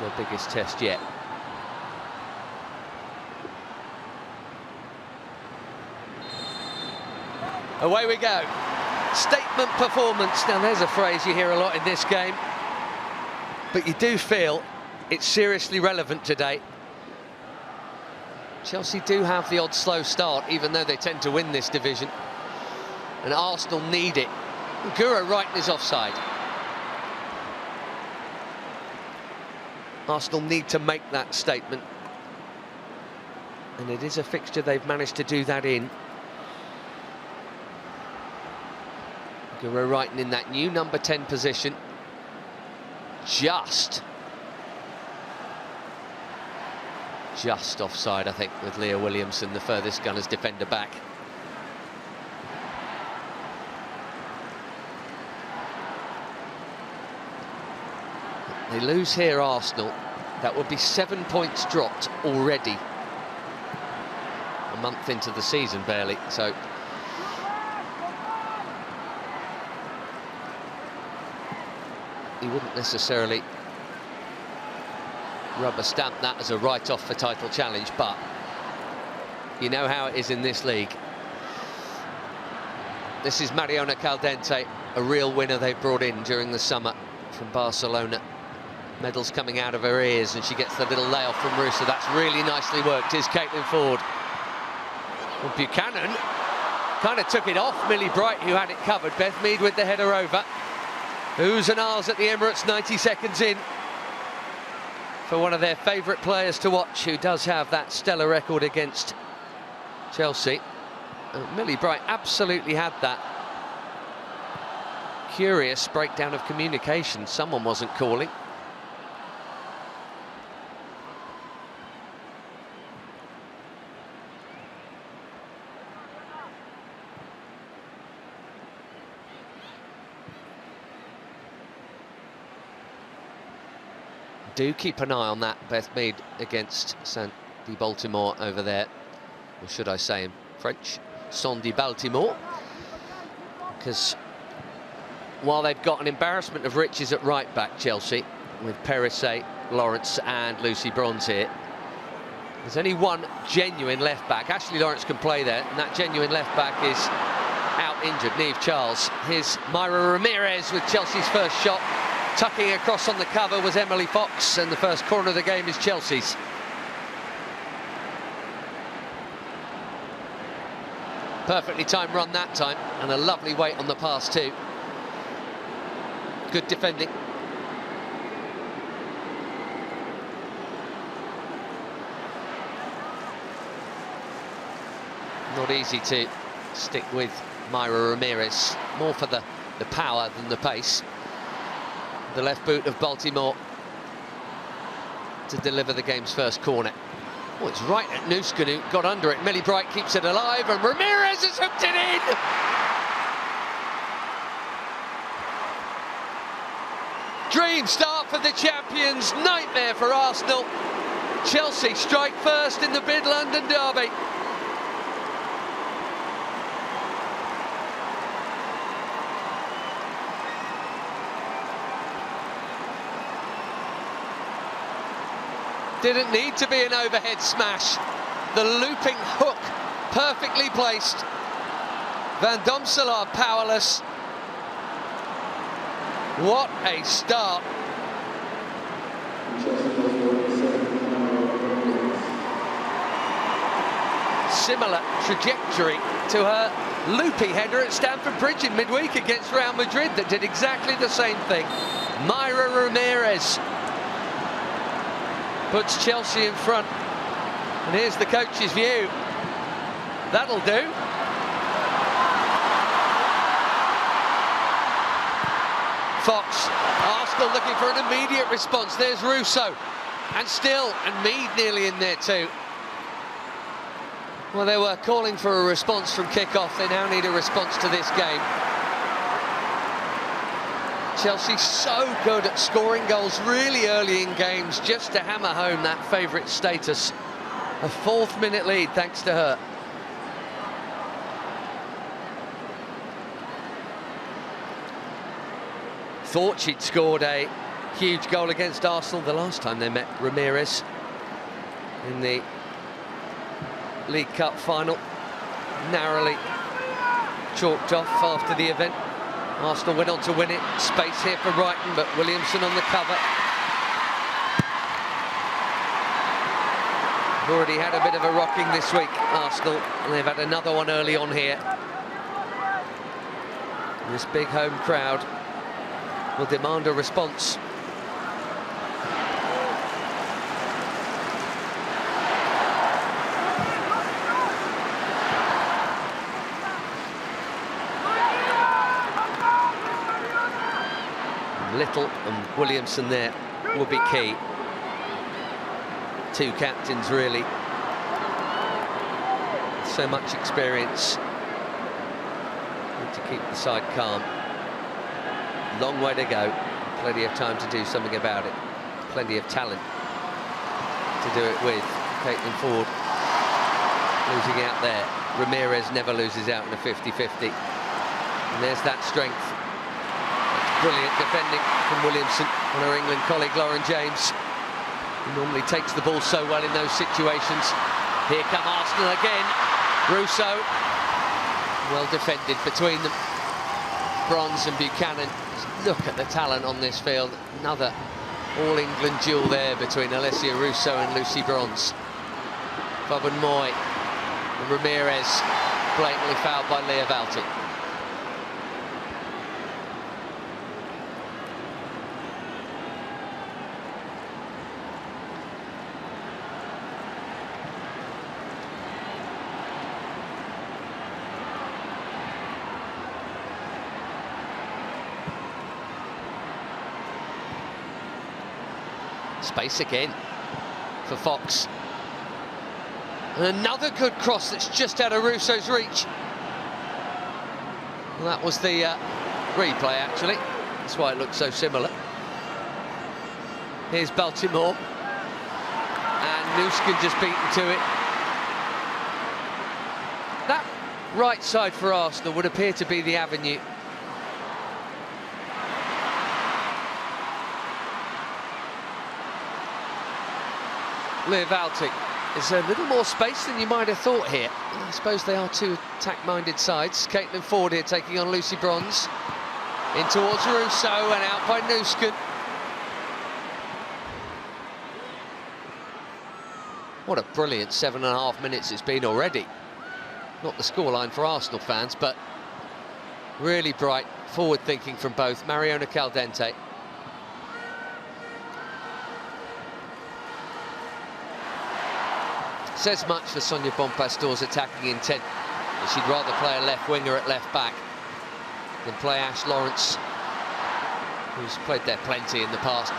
their biggest test yet. Away we go. Statement performance. Now there's a phrase you hear a lot in this game, but you do feel it's seriously relevant today. Chelsea do have the odd slow start, even though they tend to win this division. And Arsenal need it. Guro Wrighton is offside. Arsenal need to make that statement. And it is a fixture they've managed to do that in. Guro Wrighton in that new number 10 position. Just offside, I think, with Leah Williamson, the furthest gunner's defender, back. They lose here, Arsenal. That would be 7 points dropped already. A month into the season, barely, so... he wouldn't necessarily rubber stamp that as a write-off for title challenge, but you know how it is in this league. This is Mariona Caldente, a real winner they brought in during the summer from Barcelona. Medals coming out of her ears, and she gets the little layoff from Russo. That's really nicely worked. Here's Caitlin Ford. Well, Buchanan kind of took it off Millie Bright, who had it covered. Beth Mead with the header over. Oohs and ahs at the Emirates, 90 seconds in. For one of their favourite players to watch, who does have that stellar record against Chelsea. Millie Bright absolutely had that. Curious breakdown of communication. Someone wasn't calling. Do keep an eye on that, Beth Mead against Sandy Baltimore over there, or should I say in French, Sandy Baltimore, because while they've got an embarrassment of riches at right back, Chelsea, with Perisset, Lawrence and Lucy Bronze here, there's only one genuine left back. Ashley Lawrence can play there, and that genuine left back is out injured, Niamh Charles. Here's Myra Ramirez with Chelsea's first shot. Tucking across on the cover was Emily Fox, and the first corner of the game is Chelsea's. Perfectly timed run that time, and a lovely weight on the pass too. Good defending. Not easy to stick with Myra Ramirez, more for the power than the pace. The left boot of Baltimore to deliver the game's first corner. Oh, it's right at Nuskanu, got under it. Millie Bright keeps it alive, and Ramirez has hooked it in! Dream start for the champions, nightmare for Arsenal. Chelsea strike first in the bid London derby. Didn't need to be an overhead smash. The looping hook, perfectly placed. Van Domselaar powerless. What a start. Similar trajectory to her loopy header at Stamford Bridge in midweek against Real Madrid that did exactly the same thing. Myra Ramirez puts Chelsea in front, and here's the coach's view. That'll do. Fox, Arsenal looking for an immediate response. There's Russo, and Still, and Mead nearly in there too. Well, they were calling for a response from kick-off. They now need a response to this game. Chelsea so good at scoring goals really early in games, just to hammer home that favourite status. A 4th minute lead thanks to her. Thought she'd scored a huge goal against Arsenal the last time they met Ramirez in the League Cup final. Narrowly chalked off after the event. Arsenal went on to win it. Space here for Brighton, but Williamson on the cover. Already had a bit of a rocking this week, Arsenal, and they've had another one early on here. This big home crowd will demand a response. Little and Williamson there will be key. Two captains, really. So much experience. Need to keep the side calm. Long way to go. Plenty of time to do something about it. Plenty of talent to do it with. Caitlin Ford losing out there. Ramirez never loses out in a 50-50. And there's that strength. Brilliant defending from Williamson on her England colleague Lauren James, who normally takes the ball so well in those situations. Here come Arsenal again. Russo, well defended between them. Bronze and Buchanan. Look at the talent on this field. Another all-England duel there between Alessia Russo and Lucy Bronze. Bob and Moy and Ramirez blatantly fouled by Leah Valti. Space again for Fox. And another good cross that's just out of Russo's reach. Well, that was the replay, actually. That's why it looks so similar. Here's Baltimore. And Nuskin just beaten to it. That right side for Arsenal would appear to be the avenue. Leah Valti. There's a little more space than you might have thought here. I suppose they are two attack-minded sides. Caitlin Ford here taking on Lucy Bronze. In towards Russo and out by Nuskin. What a brilliant 7.5 minutes it's been already. Not the scoreline for Arsenal fans, but really bright, forward thinking from both. Mariona Caldente. Says much for Sonia Bonpastor's attacking intent. She'd rather play a left winger at left back than play Ash Lawrence, who's played there plenty in the past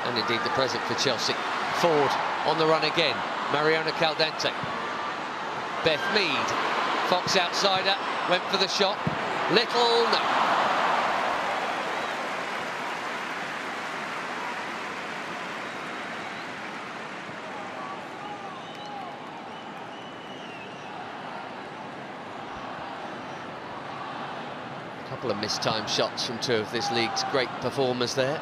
and indeed the present for Chelsea. Ford on the run again. Mariona Caldente. Beth Mead. Fox outsider, went for the shot. Little, no. Couple of mistimed shots from two of this league's great performers there.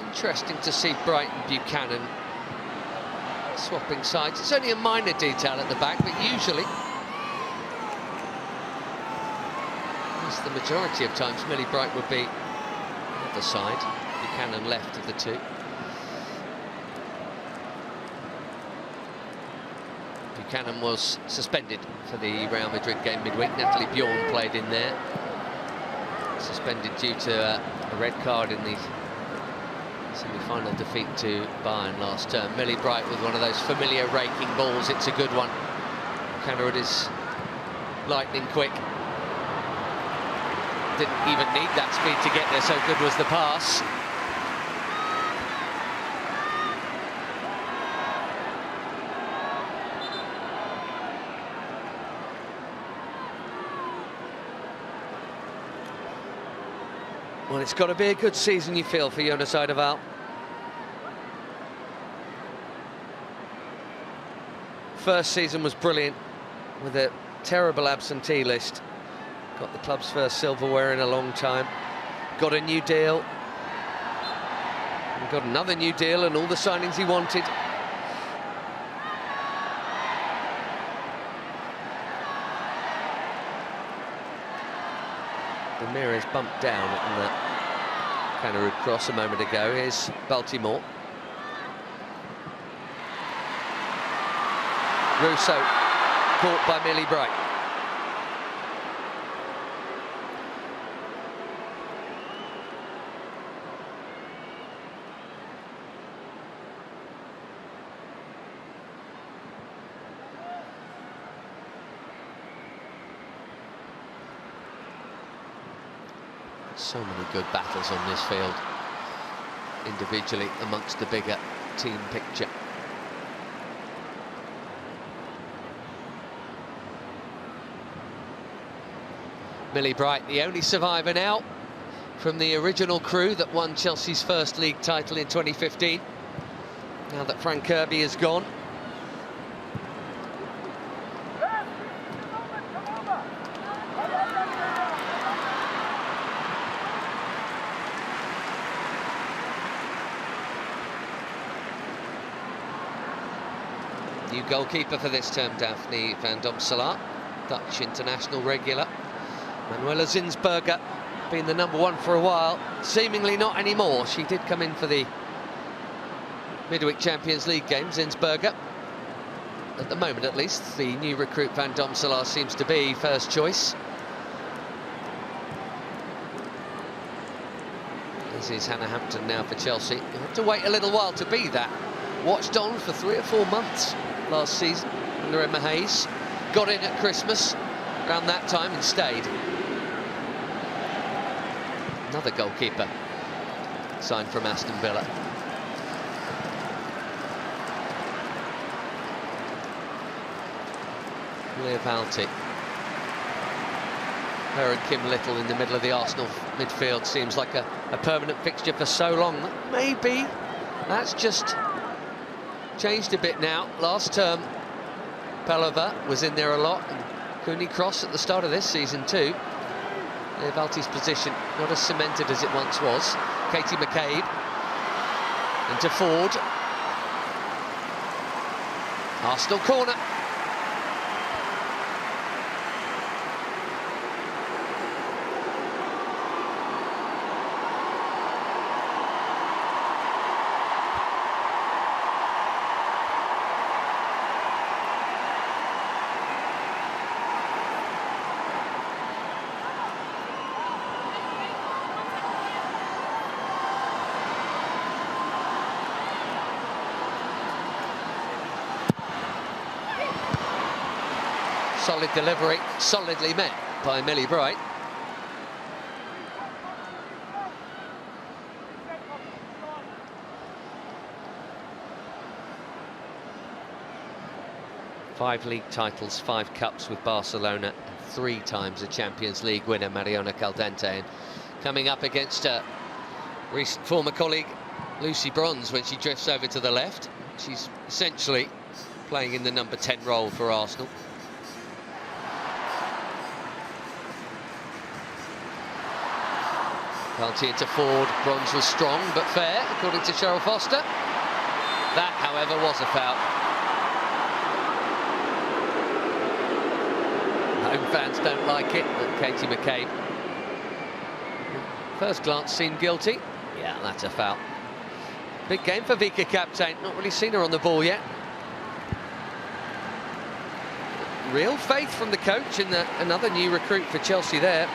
Interesting to see Brighton Buchanan swapping sides. It's only a minor detail at the back, but usually the majority of times Millie Bright would be on the side, Buchanan left of the two. Buchanan was suspended for the Real Madrid game midweek. Natalie Bjorn played in there, suspended due to a red card in the semi-final defeat to Bayern last term. Millie Bright with one of those familiar raking balls. It's a good one. Buchanan is lightning quick. Didn't even need that speed to get there, so good was the pass. Well, it's got to be a good season, you feel, for Jonas Eidevall. First season was brilliant, with a terrible absentee list. Got the club's first silverware in a long time. Got a new deal. And got another new deal and all the signings he wanted. Ramirez bumped down on that Kangaroo cross a moment ago. Here's Baltimore. Russo caught by Millie Bright. So many good battles on this field, individually amongst the bigger team picture. Millie Bright, the only survivor now from the original crew that won Chelsea's first league title in 2015. Now that Frank Kirby is gone. New goalkeeper for this term, Daphne van Domselaar, Dutch international regular. Manuela Zinsberger, been the #1 for a while, seemingly not anymore. She did come in for the midweek Champions League game, Zinsberger. At the moment, at least, the new recruit Van Domselaar seems to be first choice. This is Hannah Hampton now for Chelsea. You have to wait a little while to be that. Watched on for 3 or 4 months last season under Emma Hayes. Got in at Christmas, around that time, and stayed. Another goalkeeper signed from Aston Villa. Leah Valti. Her and Kim Little in the middle of the Arsenal midfield seems like a permanent fixture for so long. Maybe that's just changed a bit now. Last term, Pelova was in there a lot, and Cooney Cross at the start of this season too. Leah Valti's position not as cemented as it once was. Katie McCabe into Ford. Arsenal corner. Solid delivery, solidly met by Millie Bright. Five league titles, 5 cups with Barcelona, and 3 times a Champions League winner, Mariona Caldente. And coming up against recent former colleague Lucy Bronze when she drifts over to the left. She's essentially playing in the number 10 role for Arsenal. Valti into Ford. Bronze was strong but fair, according to Cheryl Foster. That, however, was a foul. Home fans don't like it, but Katie McCabe, first glance, seemed guilty. Yeah, that's a foul. Big game for Vika Kaptein. Not really seen her on the ball yet. Real faith from the coach and another new recruit for Chelsea there.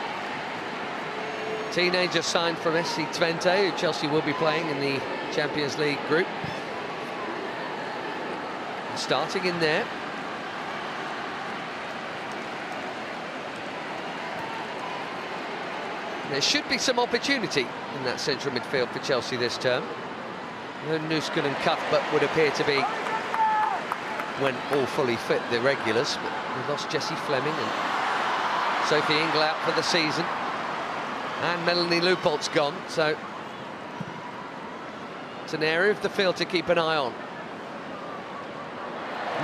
Teenager signed from SC Twente, who Chelsea will be playing in the Champions League group. Starting in there. There should be some opportunity in that central midfield for Chelsea this term. No Nusken and Cuthbert would appear to be, when all fully fit, the regulars. But we lost Jessie Fleming and Sophie Ingle out for the season. And Melanie Leopold's gone, so it's an area of the field to keep an eye on.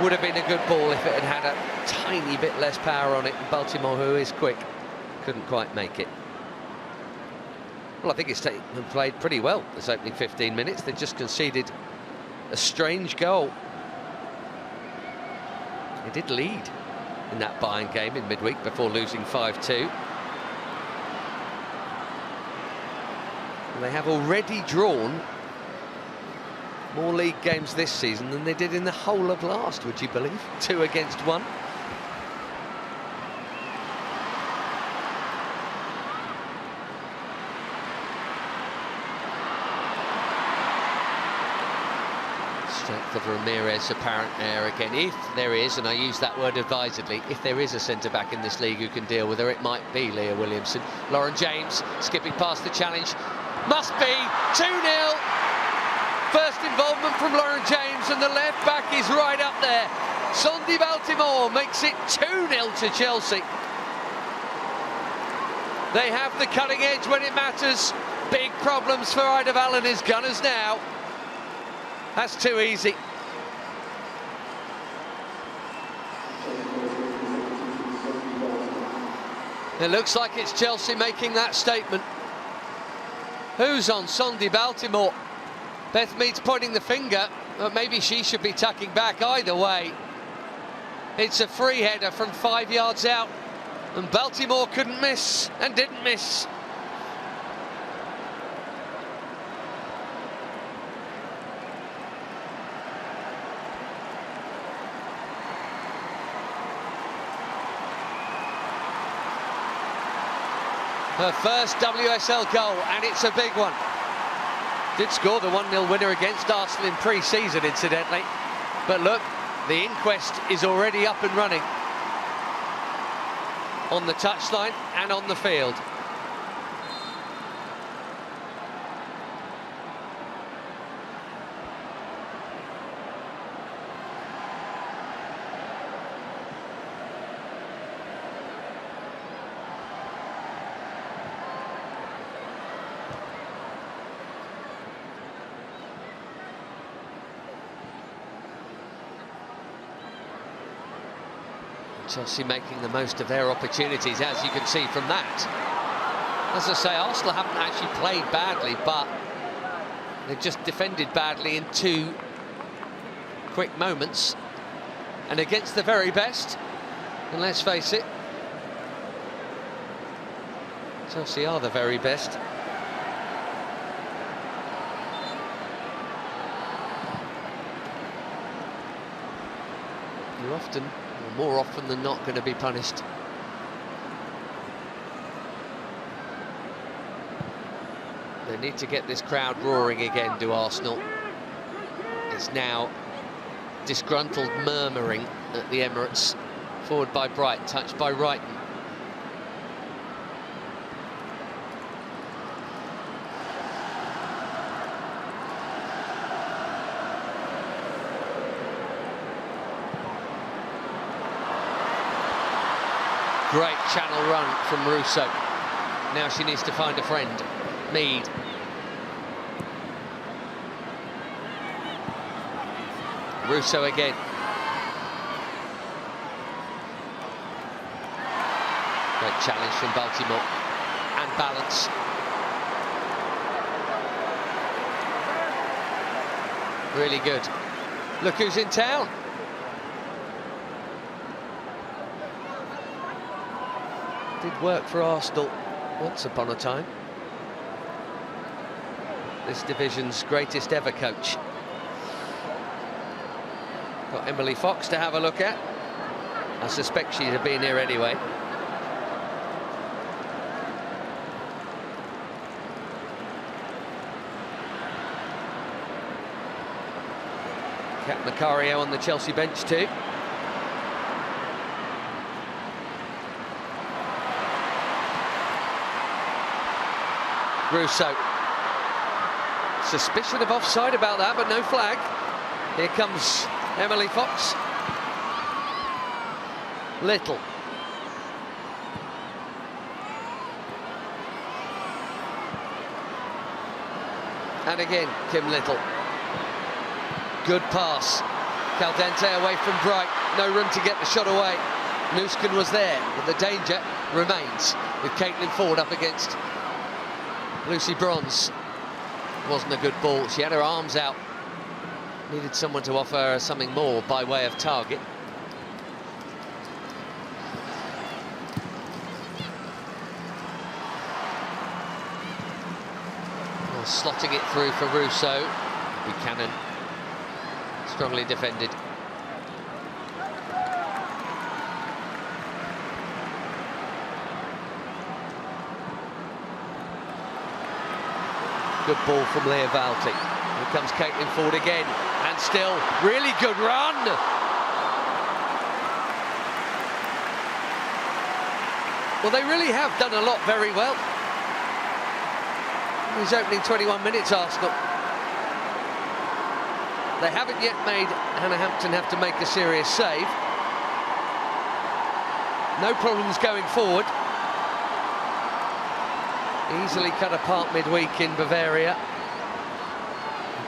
Would have been a good ball if it had a tiny bit less power on it. Baltimore, who is quick, couldn't quite make it. Well, I think it's played pretty well this opening 15 minutes. They just conceded a strange goal. They did lead in that Bayern game in midweek before losing 5-2. They have already drawn more league games this season than they did in the whole of last, would you believe? 2 against 1. Strength of Ramirez apparent there again. If there is, and I use that word advisedly, if there is a centre-back in this league who can deal with her, it might be Leah Williamson. Lauren James skipping past the challenge. Must be 2-0. First involvement from Lauren James, and the left back is right up there. Sondi Baltimore makes it 2-0 to Chelsea. They have the cutting edge when it matters. Big problems for Ida Valeni's Gunners now. That's too easy. It looks like it's Chelsea making that statement. Who's on Sondi Baltimore? Beth Mead's pointing the finger, but maybe she should be tucking back. Either way, it's a free header from 5 yards out, and Baltimore couldn't miss and didn't miss. Her first WSL goal, and it's a big one. Did score the 1-0 winner against Arsenal in pre-season, incidentally. But look, the inquest is already up and running on the touchline and on the field. Chelsea making the most of their opportunities, as you can see from that. As I say, Arsenal haven't actually played badly, but they've just defended badly in 2 quick moments. And against the very best, and let's face it, Chelsea are the very best. You're often, or more often than not, going to be punished. They need to get this crowd roaring again, do Arsenal. It's now disgruntled murmuring at the Emirates. Forward by Bright, touched by Wrighton. Great channel run from Russo. Now she needs to find a friend. Mead. Russo again. Great challenge from Baltimore. And balance. Really good. Look who's in town. Did work for Arsenal once upon a time. This division's greatest ever coach. Got Emily Fox to have a look at. I suspect she'd have been here anyway. Kat Macario on the Chelsea bench too. Russo. Suspicion of offside about that, but no flag. Here comes Emily Fox. Little. And again, Kim Little. Good pass. Caldente away from Bright. No room to get the shot away. Nuskin was there, but the danger remains with Caitlin Ford up against Lucy Bronze. Wasn't a good ball. She had her arms out. Needed someone to offer her something more by way of target. Well, slotting it through for Russo. Buchanan strongly defended. Good ball from Leah Valti. Here comes Caitlin Ford again, and still really good run. Well, they really have done a lot very well. These opening 21 minutes, Arsenal. They haven't yet made Hannah Hampton have to make a serious save. No problems going forward. Easily cut apart midweek in Bavaria.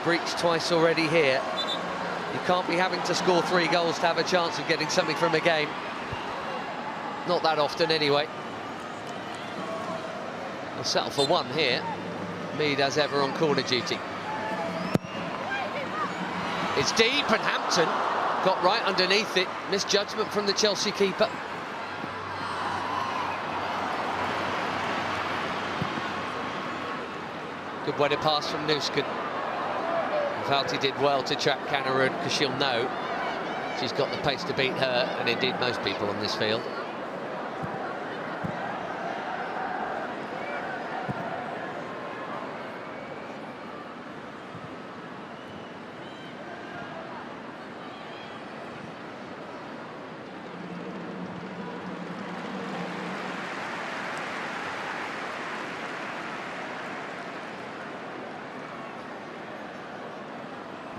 Breached twice already here. You can't be having to score 3 goals to have a chance of getting something from a game. Not that often, anyway. They'll settle for 1 here. Mead, as ever, on corner duty. It's deep, and Hampton got right underneath it. Misjudgment from the Chelsea keeper. Good way to pass from Nuskin. Valti did well to trap Kanarud, because she'll know she's got the pace to beat her, and indeed most people on this field.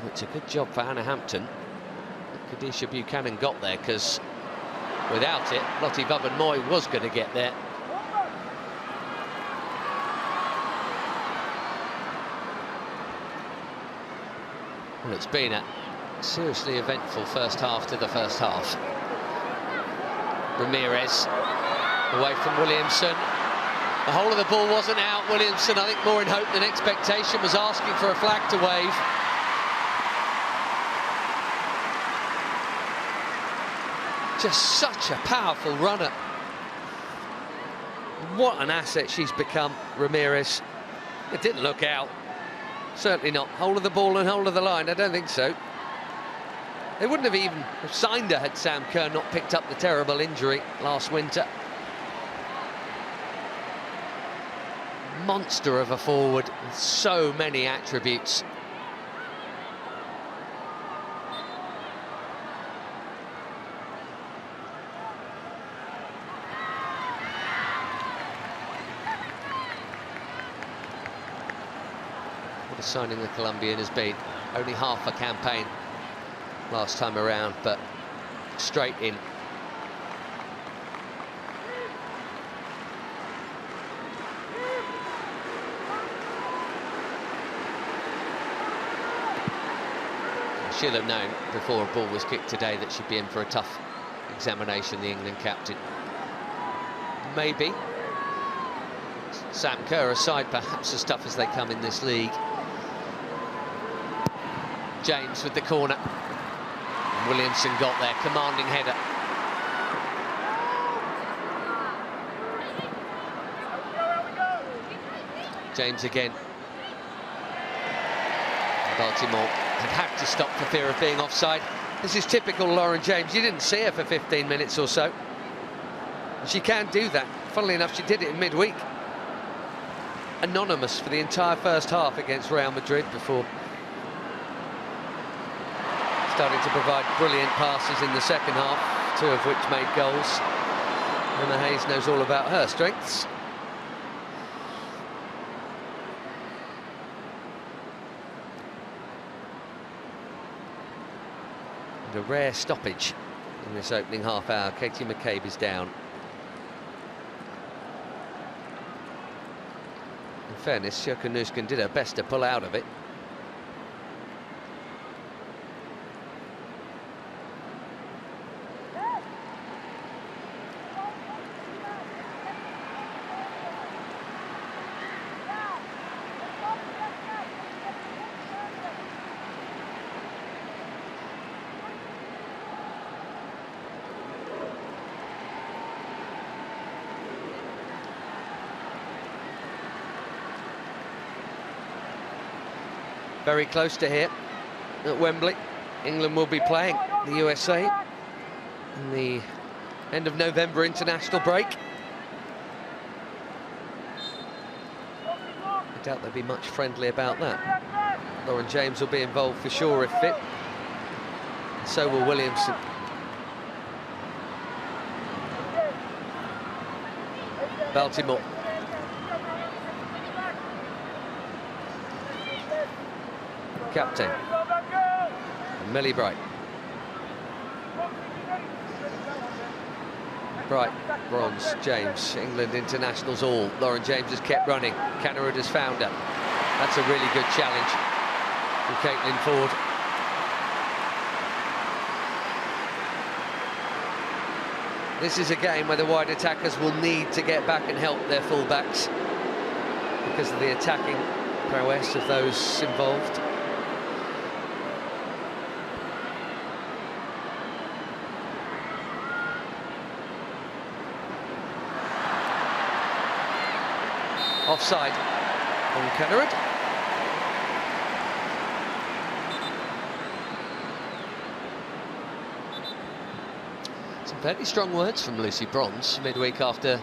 It's a good job for Hannah Hampton. Kadisha Buchanan got there, because without it, Lottie Bubben-Moy was going to get there. Well, it's been a seriously eventful first half to the first half. Ramirez away from Williamson. The whole of the ball wasn't out. Williamson, I think, more in hope than expectation, was asking for a flag to wave. Just such a powerful runner. What an asset she's become, Ramirez. It didn't look out. Certainly not. Hold of the ball and hold of the line, I don't think so. They wouldn't have even signed her had Sam Kerr not picked up the terrible injury last winter. Monster of a forward with so many attributes. What a signing the Colombian has been. Only half a campaign last time around, but straight in. She'll have known before a ball was kicked today that she'd be in for a tough examination, the England captain. Maybe. Sam Kerr aside, perhaps as tough as they come in this league. James with the corner. Williamson got there, commanding header. James again. Baltimore had to stop for fear of being offside. This is typical Lauren James. You didn't see her for 15 minutes or so. She can do that. Funnily enough, she did it in midweek. Anonymous for the entire first half against Real Madrid before starting to provide brilliant passes in the second half, 2 of which made goals. Emma Hayes knows all about her strengths. And a rare stoppage in this opening half hour. Katie McCabe is down. fairness, Sjoeke Nusken did her best to pull out of it. Very close to here at Wembley. England will be playing the USA in the end of November international break. I doubt they'll be much friendly about that. Lauren James will be involved for sure if fit. So will Williamson. Baltimore. Captain Millie Bright. Bright, bronze, James, England internationals all. Lauren James has kept running. Cannerud has found her. That's a really good challenge from Caitlin Ford. This is a game where the wide attackers will need to get back and help their fullbacks because of the attacking prowess of those involved. Offside on Cannerud. Some fairly strong words from Lucy Bronze midweek after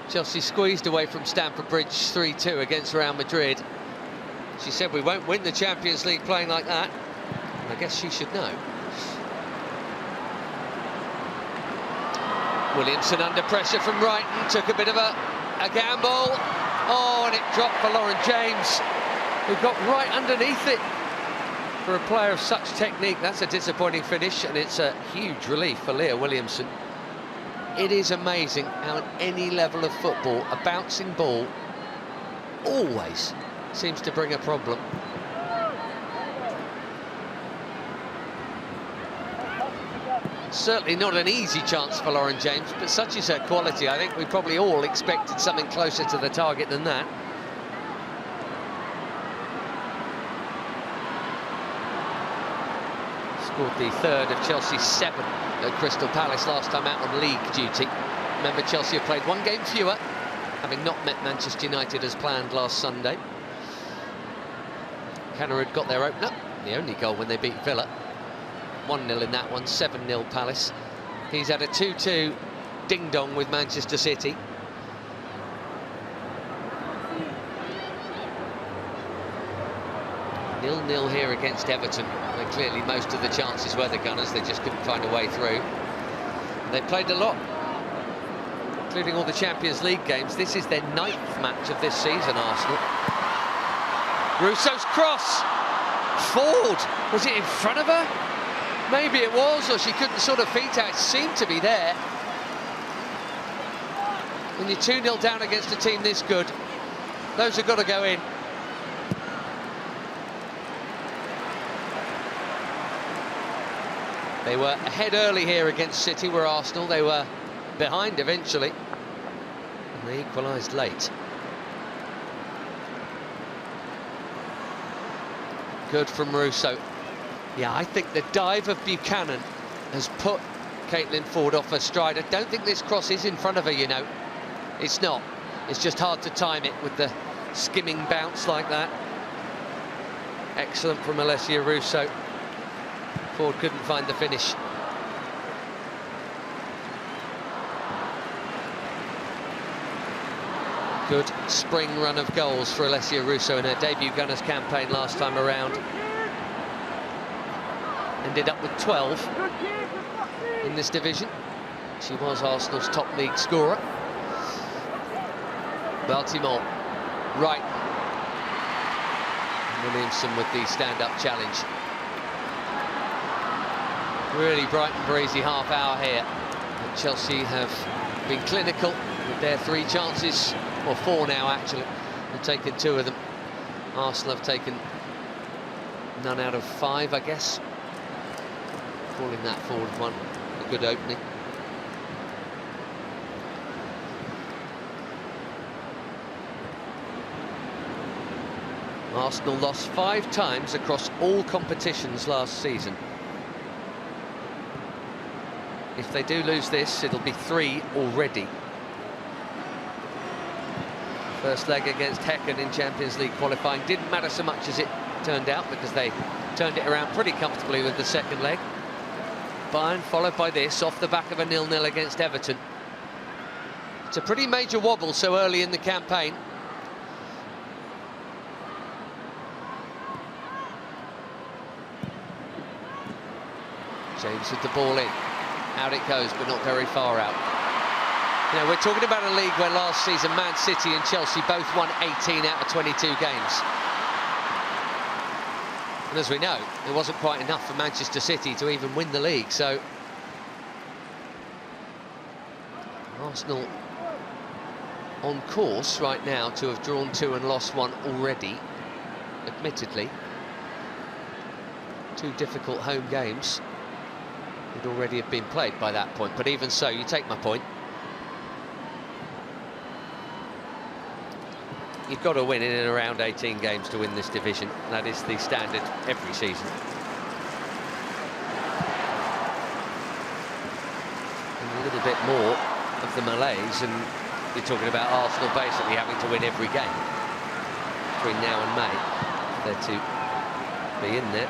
Chelsea squeezed away from Stamford Bridge 3-2 against Real Madrid. She said, "We won't win the Champions League playing like that." And I guess she should know. Williamson under pressure from Brighton, took a bit of a gamble. Oh, and it dropped for Lauren James, who got right underneath it. For a player of such technique, that's a disappointing finish, and it's a huge relief for Leah Williamson. It is amazing how at any level of football, a bouncing ball always seems to bring a problem. Certainly not an easy chance for Lauren James, but such is her quality. I think we probably all expected something closer to the target than that. Scored the third of Chelsea's 7 at Crystal Palace last time out on league duty. Remember, Chelsea have played one game fewer, having not met Manchester United as planned last Sunday. Cannerud got their opener, the only goal when they beat Villa. 1-0 in that one, 7-0 Palace. He's had a 2-2 ding-dong with Manchester City. Nil-nil here against Everton. And clearly most of the chances were the Gunners, they just couldn't find a way through. They played a lot, including all the Champions League games. This is their 9th match of this season, Arsenal. Russo's cross! Ford! Was it in front of her? Maybe it was, or she couldn't sort of feet out. It seemed to be there. When you're 2-0 down against a team this good, those have got to go in. They were ahead early here against City, where Arsenal, they were behind eventually. And they equalised late. Good from Russo. Yeah, I think the dive of Buchanan has put Caitlin Ford off her stride. I don't think this cross is in front of her, you know. It's not. It's just hard to time it with the skimming bounce like that. Excellent from Alessia Russo. Ford couldn't find the finish. Good spring run of goals for Alessia Russo in her debut Gunners campaign last time around. Ended up with 12 in this division. She was Arsenal's top league scorer. Baltimore, right. Williamson with the stand-up challenge. Really bright and breezy half hour here. But Chelsea have been clinical with their 3 chances, or 4 now actually, They've taken 2 of them. Arsenal have taken none out of 5, I guess. Calling that forward one a good opening. Arsenal lost 5 times across all competitions last season. If they do lose this, it'll be 3 already. First leg against Häcken in Champions League qualifying didn't matter so much as it turned out, because they turned it around pretty comfortably with the second leg. Bayern followed by this off the back of a 0-0 against Everton. It's a pretty major wobble so early in the campaign. James with the ball in. Out it goes, but not very far out. You know, we're talking about a league where last season Man City and Chelsea both won 18 out of 22 games. And as we know, it wasn't quite enough for Manchester City to even win the league, so Arsenal on course right now to have drawn 2 and lost 1 already, admittedly. 2 difficult home games would already have been played by that point, but even so, you take my point. You've got to win in and around 18 games to win this division. That is the standard every season. And a little bit more of the malaise, and you're talking about Arsenal basically having to win every game between now and May. They're to be in there,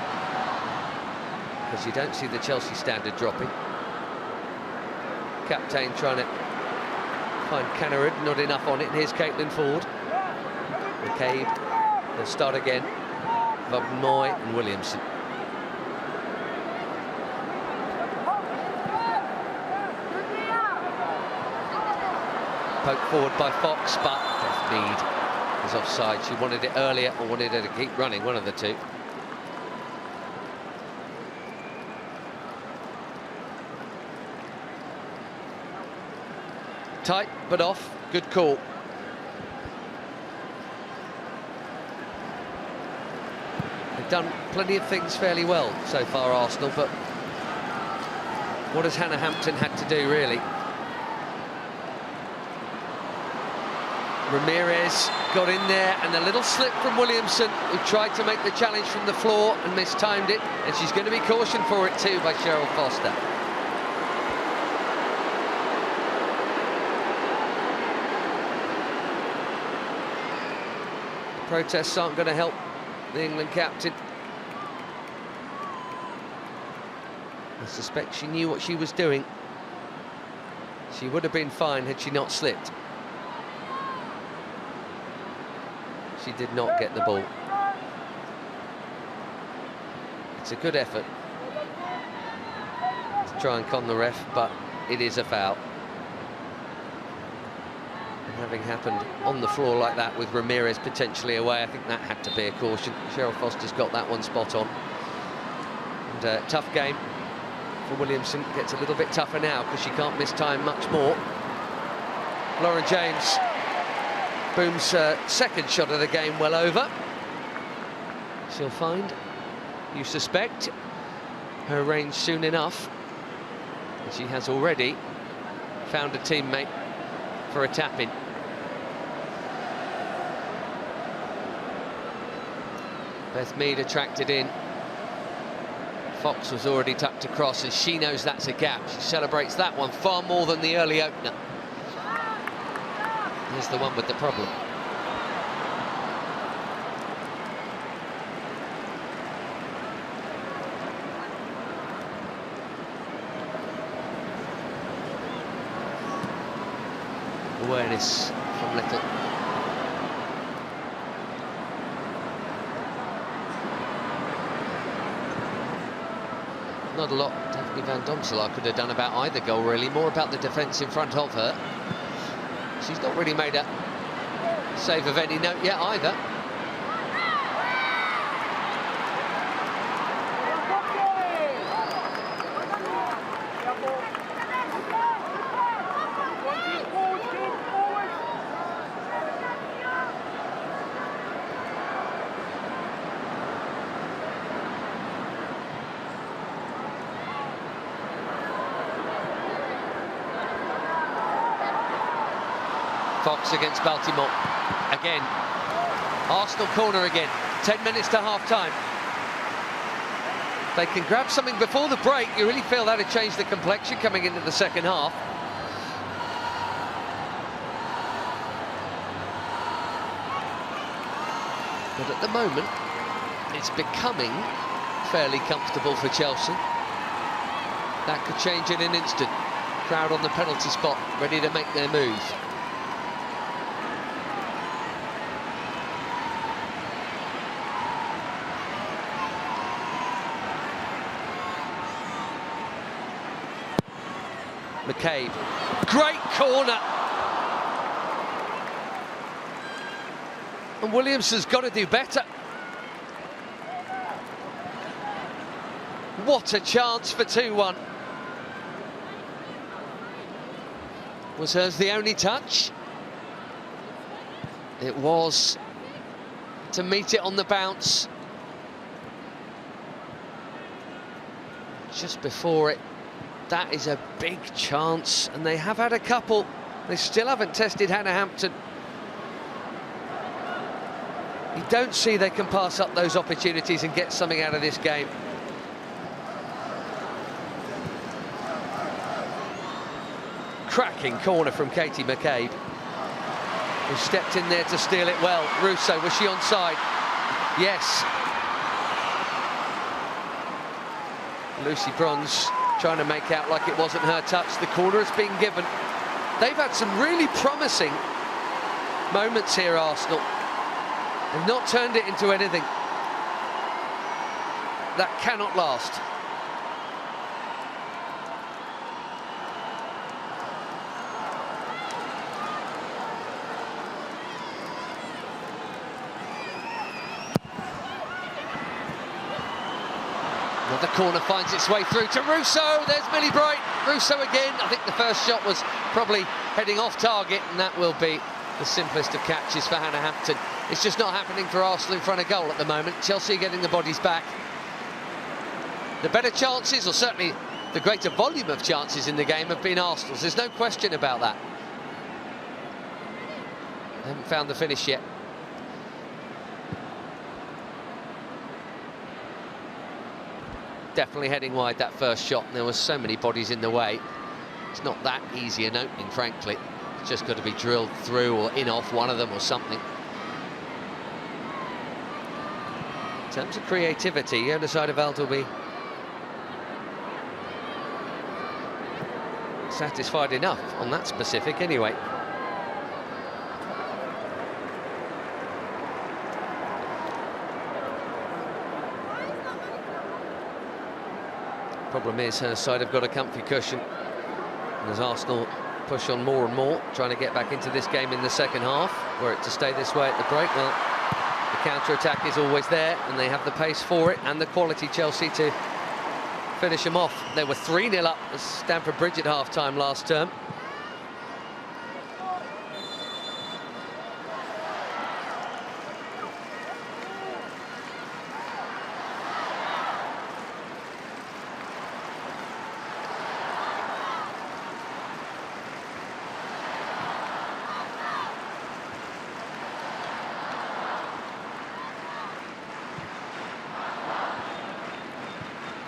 because you don't see the Chelsea standard dropping. Captain trying to find Canarud, not enough on it, and here's Caitlin Ford. McCabe, they'll start again. Moy and Williamson. Poked forward by Fox, but Beth Mead is offside. She wanted it earlier or wanted her to keep running, one of the two. Tight, but off. Good call. They've done plenty of things fairly well so far, Arsenal, but what has Hannah Hampton had to do, really? Ramirez got in there, and a little slip from Williamson, who tried to make the challenge from the floor and mistimed it, and she's going to be cautioned for it too by Cheryl Foster. Protests aren't going to help the England captain. I suspect she knew what she was doing. She would have been fine had she not slipped. She did not get the ball. It's a good effort to try and con the ref, but it is a foul. Having happened on the floor like that with Ramirez potentially away, I think that had to be a caution. Cheryl Foster's got that one spot on. And tough game for Williamson. Gets a little bit tougher now because she can't miss time much more. Lauren James booms second shot of the game well over. She'll find, you suspect, her range soon enough. And she has already found a teammate for a tap-in. Beth Mead attracted in. Fox was already tucked across, and she knows that's a gap. She celebrates that one far more than the early opener. Here's the one with the problem. Awareness from Little. Not a lot Daphne Van Domselaar could have done about either goal, really. More about the defence in front of her. She's not really made a save of any note yet either. Fox against Baltimore. Again, Arsenal corner again. 10 minutes to half-time. If they can grab something before the break, you really feel that would change the complexion coming into the second half. But at the moment, it's becoming fairly comfortable for Chelsea. That could change in an instant. Crowd on the penalty spot, ready to make their move. McCabe, great corner. And Williams has got to do better. What a chance for 2-1. Was hers the only touch? It was to meet it on the bounce. Just before it. That is a big chance, and they have had a couple. They still haven't tested Hannah Hampton. You don't see they can pass up those opportunities and get something out of this game. Cracking corner from Katie McCabe, who stepped in there to steal it well. Russo, was she onside? Yes. Lucy Bronze trying to make out like it wasn't her touch. The corner has been given. They've had some really promising moments here, Arsenal. They've not turned it into anything. That cannot last. The corner finds its way through to Russo. There's Millie Bright. Russo again. I think the first shot was probably heading off target, and that will be the simplest of catches for Hannah Hampton. It's just not happening for Arsenal in front of goal at the moment. Chelsea getting the bodies back. The better chances, or certainly the greater volume of chances in the game, have been Arsenal's. There's no question about that. They haven't found the finish yet. Definitely heading wide, that first shot. There were so many bodies in the way. It's not that easy an opening, frankly. It's just got to be drilled through or in off one of them or something. In terms of creativity, Jonas Eideveld will be satisfied enough on that specific anyway. Problem is, her side have got a comfy cushion. And as Arsenal push on more and more, trying to get back into this game in the second half, were it to stay this way at the break, well, the counter-attack is always there, and they have the pace for it and the quality, Chelsea, to finish them off. They were 3-0 up at Stamford Bridge at half-time last term.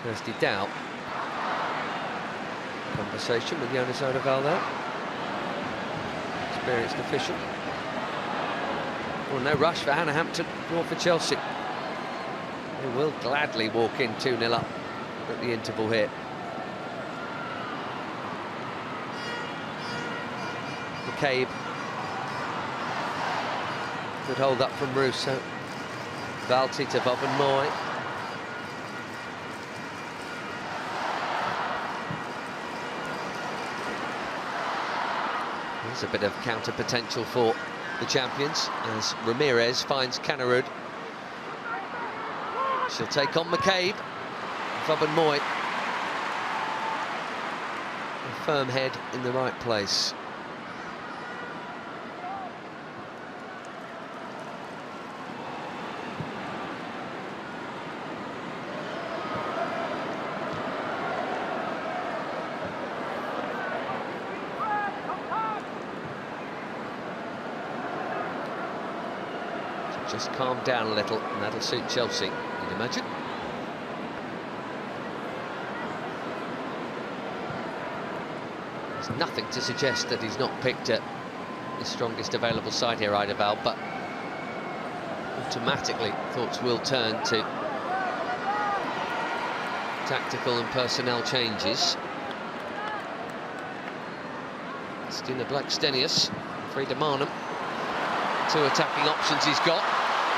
Kirsty Dow. Conversation with Jonas Eideveld there. Experienced official. Well, no rush for Hannah Hampton, nor for Chelsea. They will gladly walk in 2-0 up at the interval here. McCabe. Good hold up from Russo. Balti to Bob and Moy. There's a bit of counter potential for the champions as Ramirez finds Canarud. She'll take on McCabe. Bob and Moy. A firm head in the right place. just calm down a little, and that'll suit Chelsea, you'd imagine. There's nothing to suggest that he's not picked at the strongest available side here, Eidevall, but automatically thoughts will turn to tactical and personnel changes. Stina Blackstenius, Frida Marnham, 2 attacking options he's got.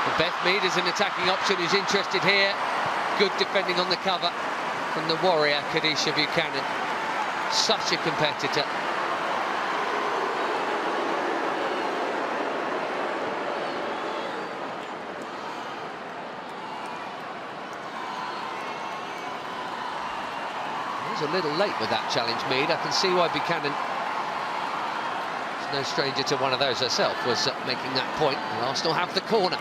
And Beth Mead is an attacking option who's interested here. Good defending on the cover from the warrior, Kadisha Buchanan. Such a competitor. He was a little late with that challenge, Mead. I can see why Buchanan, no stranger to one of those herself, was making that point. And Arsenal have the corner.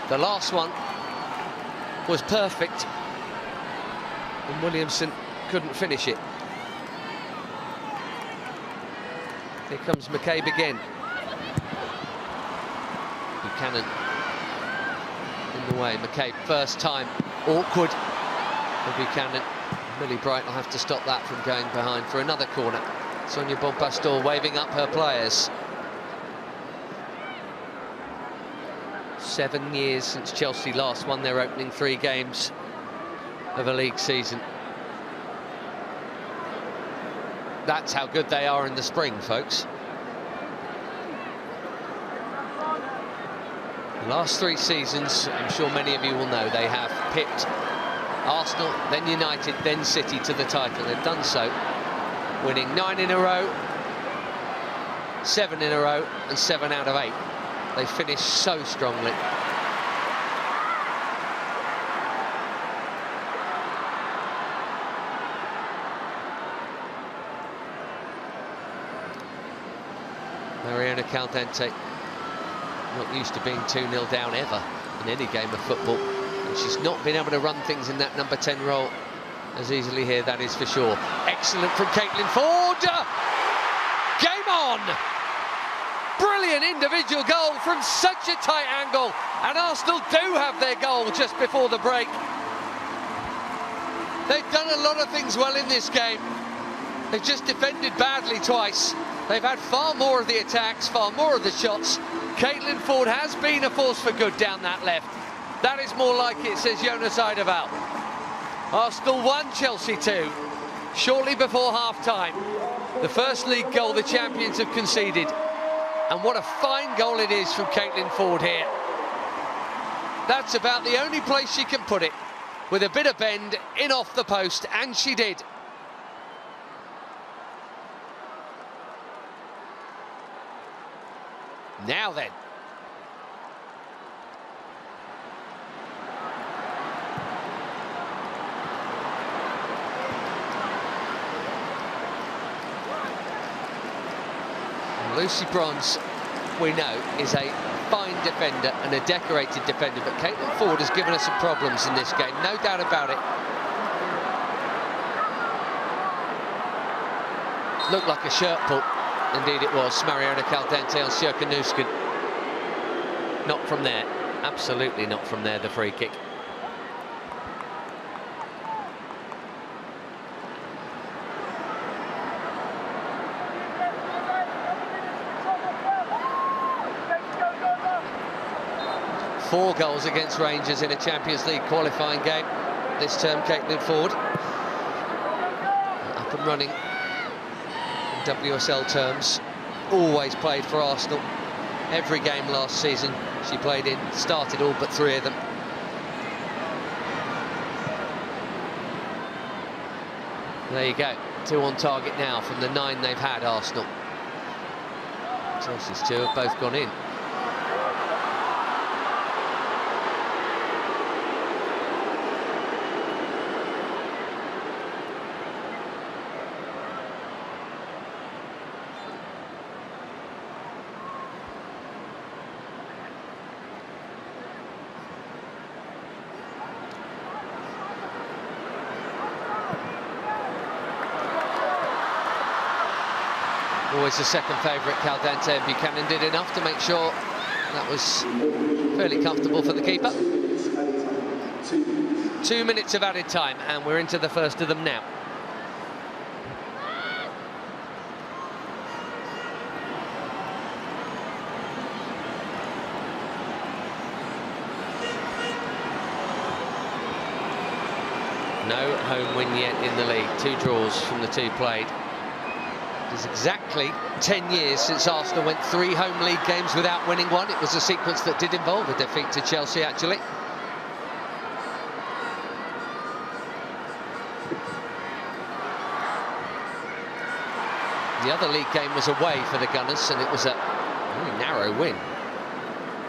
The last one was perfect, and Williamson couldn't finish it. Here comes McCabe again. Buchanan in the way. McCabe, first time, awkward for Buchanan. Millie Bright will have to stop that from going behind for another corner. Sonia Bonpastor waving up her players. 7 years since Chelsea last won their opening 3 games of a league season. That's how good they are in the spring, folks. The last 3 seasons, I'm sure many of you will know, they have pipped Arsenal, then United, then City to the title. They've done so, winning 9 in a row, 7 in a row, and 7 out of 8. They finished so strongly. Mariona Caldente, not used to being 2-0 down ever in any game of football. And she's not been able to run things in that number 10 role as easily here, that is for sure. Excellent from Caitlin Ford. Game on! Brilliant individual goal from such a tight angle. And Arsenal do have their goal just before the break. They've done a lot of things well in this game. They've just defended badly twice. They've had far more of the attacks, far more of the shots. Caitlin Ford has been a force for good down that left. That is more like it, says Jonas Eidevall. Arsenal 1, Chelsea 2, shortly before half-time. The first league goal the champions have conceded. And what a fine goal it is from Caitlin Ford here. That's about the only place she can put it, with a bit of bend in off the post, and she did. Now then. Lucy Bronze, we know, is a fine defender and a decorated defender, but Caitlin Ford has given us some problems in this game, no doubt about it. Looked like a shirt pull. Indeed it was. Mariona Caldente on Sjoeke Nusken. Not from there. Absolutely not from there, the free kick. Four goals against Rangers in a Champions League qualifying game this term, Caitlin Ford. Up and running. WSL terms, always played for Arsenal. Every game last season she played in, started all but 3 of them. There you go, 2 on target now from the 9 they've had, Arsenal. Chelsea's 2 have both gone in. Always the second favourite, Caldente, and Buchanan did enough to make sure That was fairly comfortable for the keeper. 2 minutes of added time, and we're into the first of them now. No home win yet in the league. 2 draws from the 2 played. It is exactly 10 years since Arsenal went 3 home league games without winning one. It was a sequence that did involve a defeat to Chelsea, actually. The other league game was away for the Gunners, and it was a very narrow win.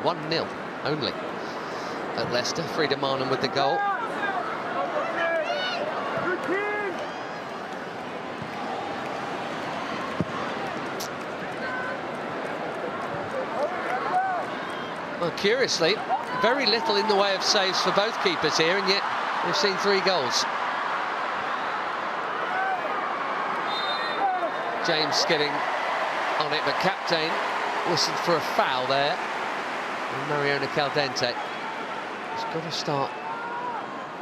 1-0 only at Leicester. Frida Marnham with the goal. Well, curiously, very little in the way of saves for both keepers here, and yet we've seen 3 goals. James getting on it, but Captain whistled for a foul there. And Mariona Caldente has got to start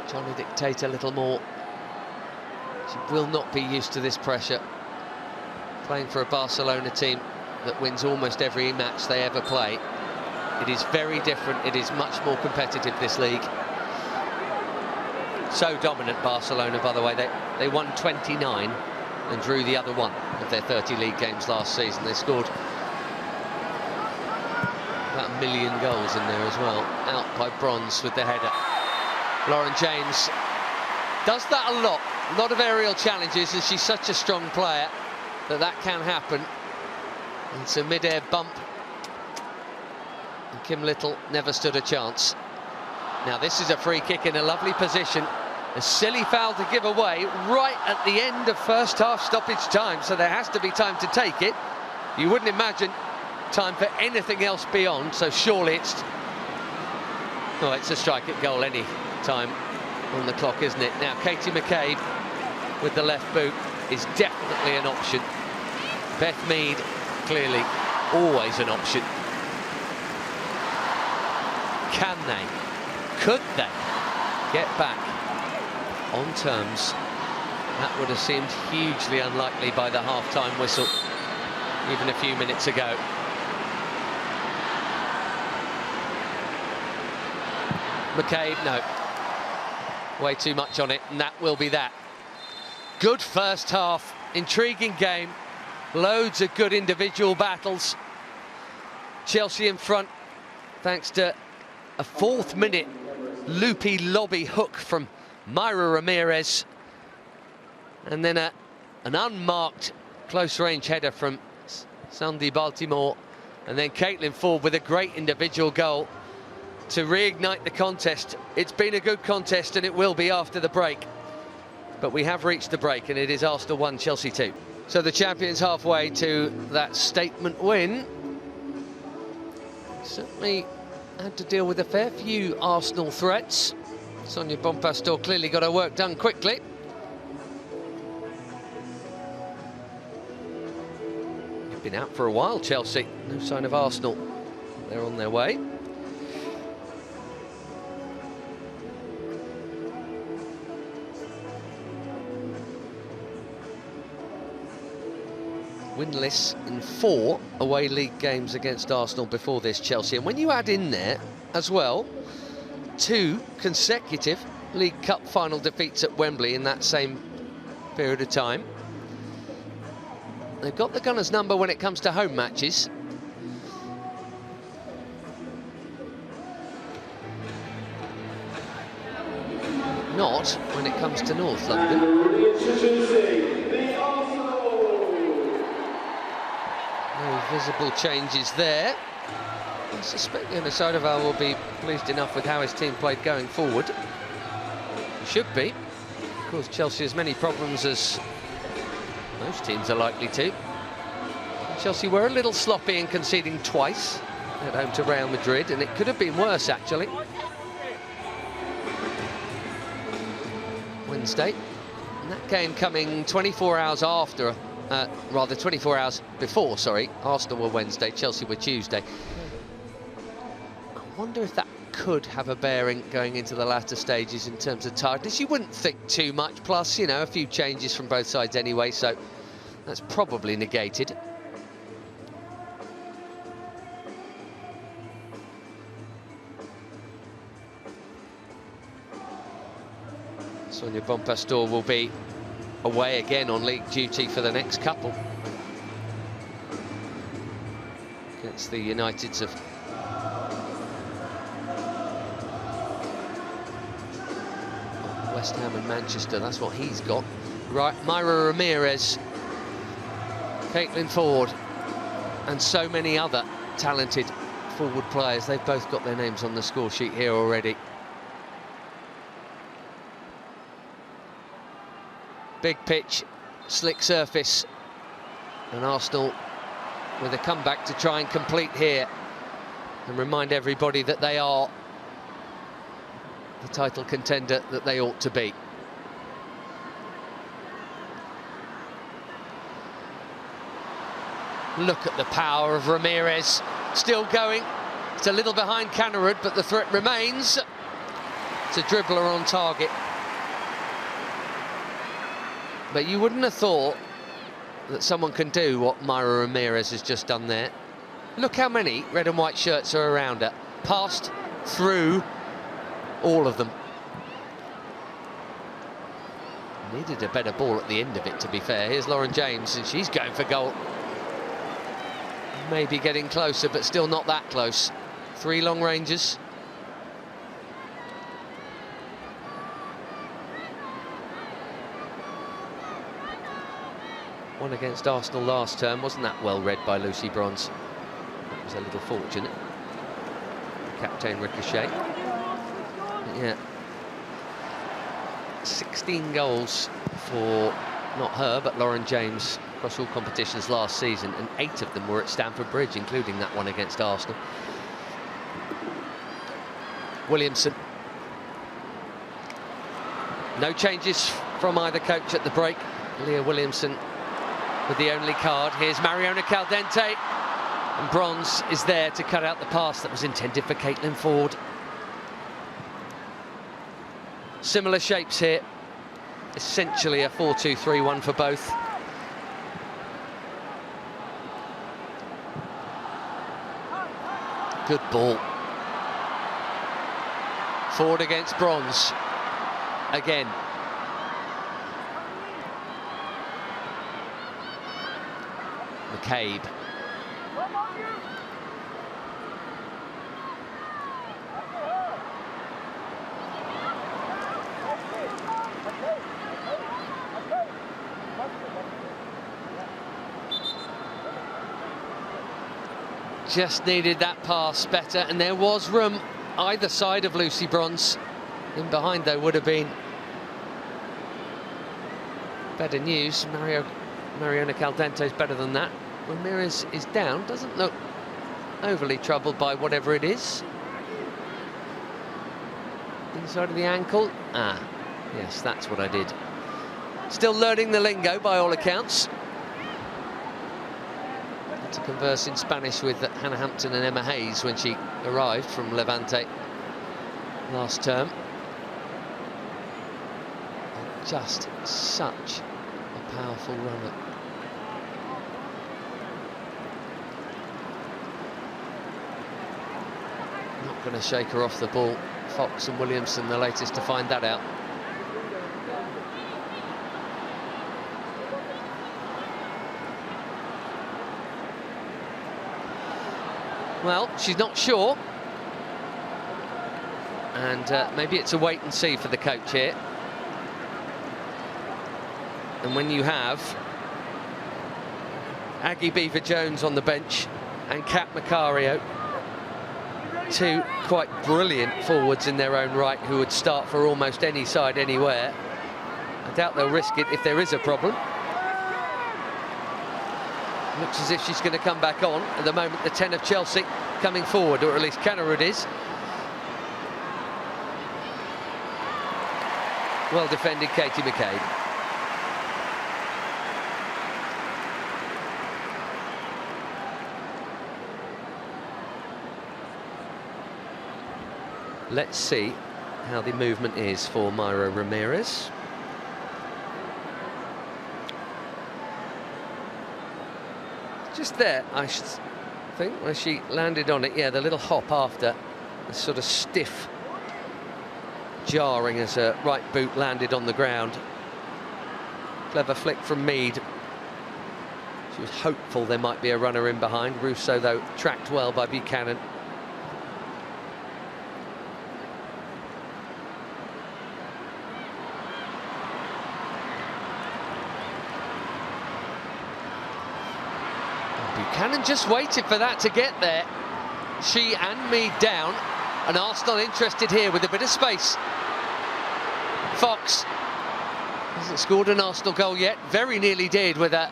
trying to dictate a little more. She will not be used to this pressure. Playing for a Barcelona team that wins almost every match they ever play. It is very different. It is much more competitive, this league. So dominant, Barcelona, by the way. They won 29 and drew the other one of their 30 league games last season. They scored about 1 million goals in there as well. Out by Bronze with the header. Lauren James does that a lot of aerial challenges, and she's such a strong player that can happen. It's a mid-air bump, and Kim Little never stood a chance. Now this is a free kick in a lovely position. A silly foul to give away right at the end of first half stoppage time, so there has to be time to take it. You wouldn't imagine time for anything else beyond, so surely it's a strike at goal any time on the clock, isn't it? Now Katie McCabe with the left boot is definitely an option. Beth Mead clearly always an option. Can they, could they get back on terms? That would have seemed hugely unlikely by the half-time whistle even a few minutes ago. McCabe, no. Way too much on it, and that will be that. Good first half, intriguing game, loads of good individual battles. Chelsea in front, thanks to a 4th minute loopy lobby hook from Myra Ramirez, and then an unmarked close-range header from Sandy Baltimore, and then Caitlin Ford with a great individual goal to reignite the contest. It's been a good contest, and it will be after the break. But we have reached the break, and it is Arsenal 1, Chelsea 2. So the champions halfway to that statement win. Certainly had to deal with a fair few Arsenal threats. Sonia Bonpastor clearly got her work done quickly. They've been out for a while, Chelsea. No sign of Arsenal. They're on their way. Winless in 4 away league games against Arsenal before this, Chelsea. And when you add in there as well 2 consecutive League Cup final defeats at Wembley in that same period of time, they've got the Gunners' number when it comes to home matches. Not when it comes to North London. No visible changes there. I suspect Yunus-Odoval will be pleased enough with how his team played going forward. He should be. Of course, Chelsea has many problems, as most teams are likely to. Chelsea were a little sloppy in conceding twice at home to Real Madrid, and it could have been worse, actually. Wednesday. And that game coming 24 hours after, rather 24 hours before, sorry. Arsenal were Wednesday, Chelsea were Tuesday. wonder if that could have a bearing going into the latter stages in terms of tiredness. You wouldn't think too much, plus, you know, a few changes from both sides anyway, so that's probably negated. Sonia Bonpastor will be away again on league duty for the next couple against the Uniteds of West Ham and Manchester. That's what he's got. Right, Myra Ramirez, Caitlin Ford, and so many other talented forward players. They've both got their names on the score sheet here already. Big pitch, slick surface, and Arsenal with a comeback to try and complete here and remind everybody that they are the title contender that they ought to be. Look at the power of Ramirez, still going. It's a little behind Cannerud, but the threat remains. It's a dribbler on target. But you wouldn't have thought that someone can do what Myra Ramirez has just done there. Look how many red and white shirts are around her. Passed through all of them. Needed a better ball at the end of it, to be fair. Here's Lauren James, and she's going for goal. Maybe getting closer, but still not that close. 3 long ranges. One against Arsenal last term. Wasn't that well read by Lucy Bronze? That was a little fortunate. Captain ricochet. But yeah. 16 goals for, not her, but Lauren James across all competitions last season, and 8 of them were at Stamford Bridge, including that one against Arsenal. Williamson. No changes from either coach at the break. Leah Williamson with the only card. Here's Mariona Caldente, and Bronze is there to cut out the pass that was intended for Caitlin Ford. Similar shapes here, essentially a 4-2-3-1 for both. Good ball. Ford against Bronze again. McCabe. Just needed that pass better, and there was room either side of Lucy Bronze. In behind, though, would have been better news. Mariona Caldente is better than that. Ramirez is down, doesn't look overly troubled by whatever it is. Inside of the ankle. Ah, yes, that's what I did. Still learning the lingo by all accounts. Had to converse in Spanish with Hannah Hampton and Emma Hayes when she arrived from Levante last term. And just such a powerful runner. Not going to shake her off the ball. Fox and Williamson the latest to find that out. Well, she's not sure, and maybe it's a wait and see for the coach here. And when you have Aggie Beaver-Jones on the bench and Kat Macario, 2 quite brilliant forwards in their own right who would start for almost any side anywhere, I doubt they'll risk it if there is a problem. Looks as if she's going to come back on. At the moment, the 10 of Chelsea coming forward, or at least Cannerud is. Well defended, Katie McCabe. Let's see how the movement is for Mayra Ramirez. Just there, I should think, where she landed on it. Yeah, the little hop after, the sort of stiff jarring as her right boot landed on the ground. Clever flick from Mead. She was hopeful there might be a runner in behind. Russo, though, tracked well by Buchanan. Buchanan just waited for that to get there. She and Mead down, and Arsenal interested here with a bit of space. Fox hasn't scored an Arsenal goal yet. Very nearly did with a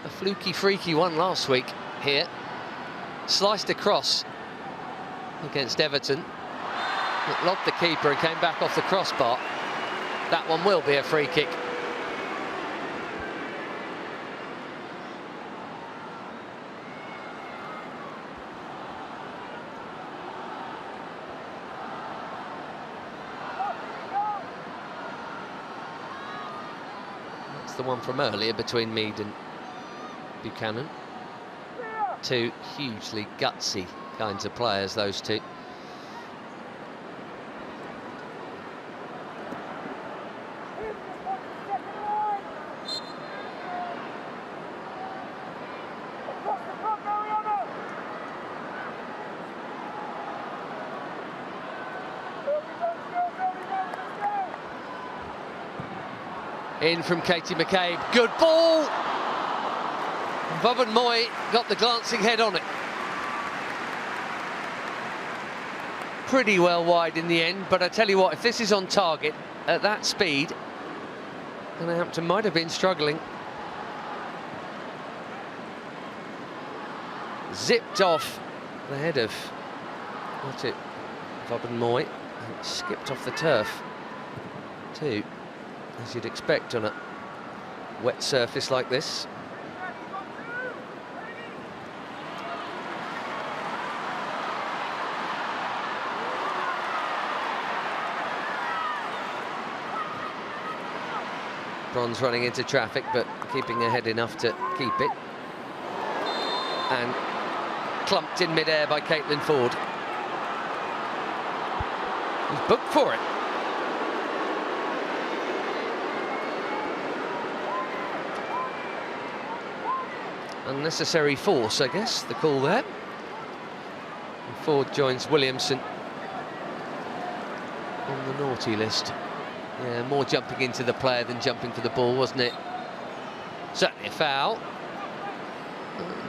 fluky, freaky one last week here. Sliced across against Everton. It lobbed the keeper and came back off the crossbar. That one will be a free kick. That's the one from earlier between Mead and Buchanan. Two hugely gutsy kinds of players, those two. In from Katie McCabe, good ball! Bob and Moy got the glancing head on it. Pretty well wide in the end, but I tell you what, if this is on target at that speed, then Hampton might have been struggling. Zipped off the head of, what's it, Bob and Moy, and skipped off the turf too, as you'd expect on a wet surface like this. Bronze running into traffic, but keeping ahead enough to keep it. And clumped in mid-air by Caitlin Ford. He's booked for it. Unnecessary force, I guess, the call there. And Ford joins Williamson on the naughty list. Yeah, more jumping into the player than jumping for the ball, wasn't it? Certainly a foul.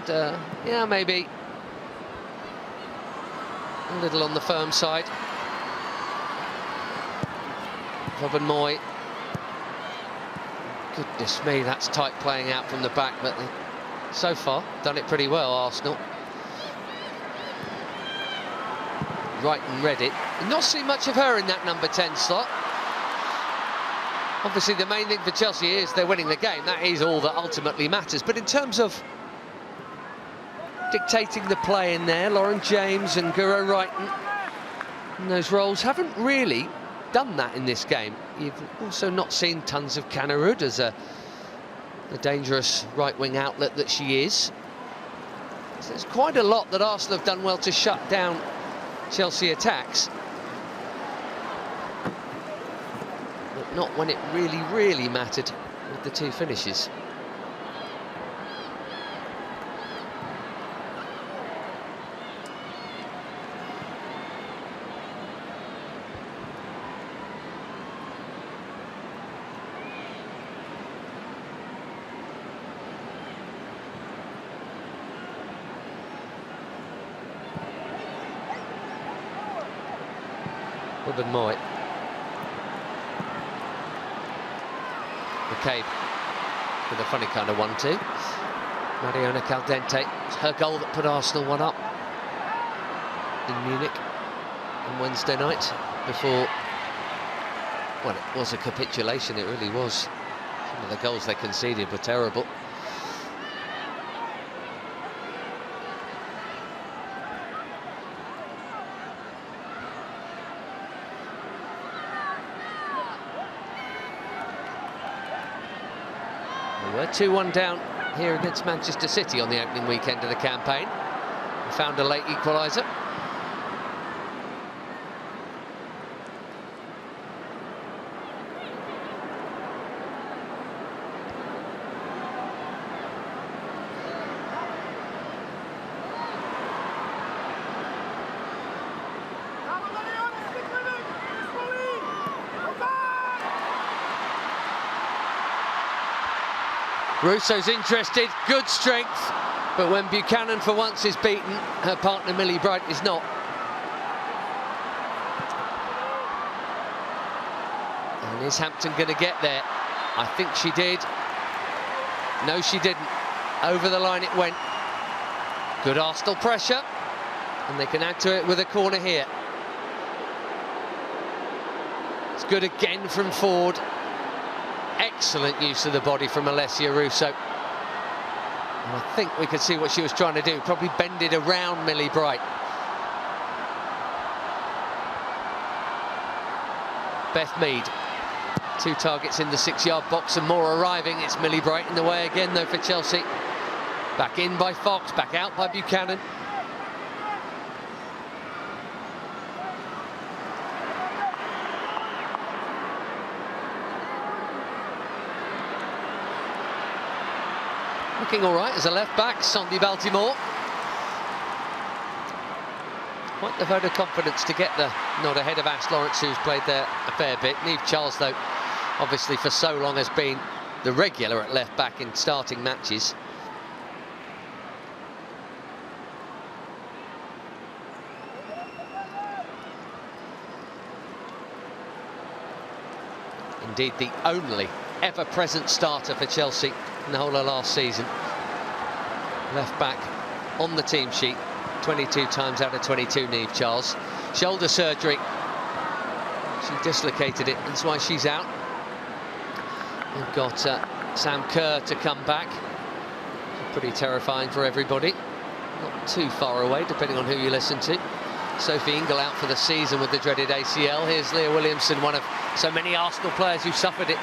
And, yeah, maybe a little on the firm side. Robin Moy. Goodness me, that's tight playing out from the back, but they, so far, done it pretty well, Arsenal. Right and read it. Not seen much of her in that number 10 slot. Obviously, the main thing for Chelsea is they're winning the game. That is all that ultimately matters. But in terms of dictating the play in there, Lauren James and Guro Reiten in those roles haven't really done that in this game. You've also not seen tons of Kanarud as the dangerous right-wing outlet that she is. So there's quite a lot that Arsenal have done well to shut down Chelsea attacks. But not when it really, really mattered with the two finishes. Robin Moy. McCabe with a funny kind of 1-2. Mariona Caldente, it's her goal that put Arsenal one up in Munich on Wednesday night before, well, it was a capitulation, it really was. Some of the goals they conceded were terrible. They were 2-1 down here against Manchester City on the opening weekend of the campaign. They found a late equaliser. Russo's interested, good strength, but when Buchanan for once is beaten, her partner Millie Bright is not. And is Hampton going to get there? I think she did. No, she didn't. Over the line it went. Good Arsenal pressure, and they can add to it with a corner here. It's good again from Ford. Excellent use of the body from Alessia Russo. And I think we could see what she was trying to do, probably bend it around Millie Bright. Beth Mead, 2 targets in the 6-yard box and more arriving. It's Millie Bright in the way again though for Chelsea. Back in by Fox, back out by Buchanan. Looking all right as a left-back, Sandy Baltimore. Quite the vote of confidence to get the nod ahead of Ash Lawrence, who's played there a fair bit. Niamh Charles, though, obviously for so long has been the regular at left-back in starting matches. Indeed, the only ever-present starter for Chelsea in the whole of last season. Left back on the team sheet 22 times out of 22, Niamh Charles. Shoulder surgery. She dislocated it, that's why she's out. We've got Sam Kerr to come back. Pretty terrifying for everybody. Not too far away, depending on who you listen to. Sophie Ingle out for the season with the dreaded ACL. Here's Leah Williamson, one of so many Arsenal players who suffered it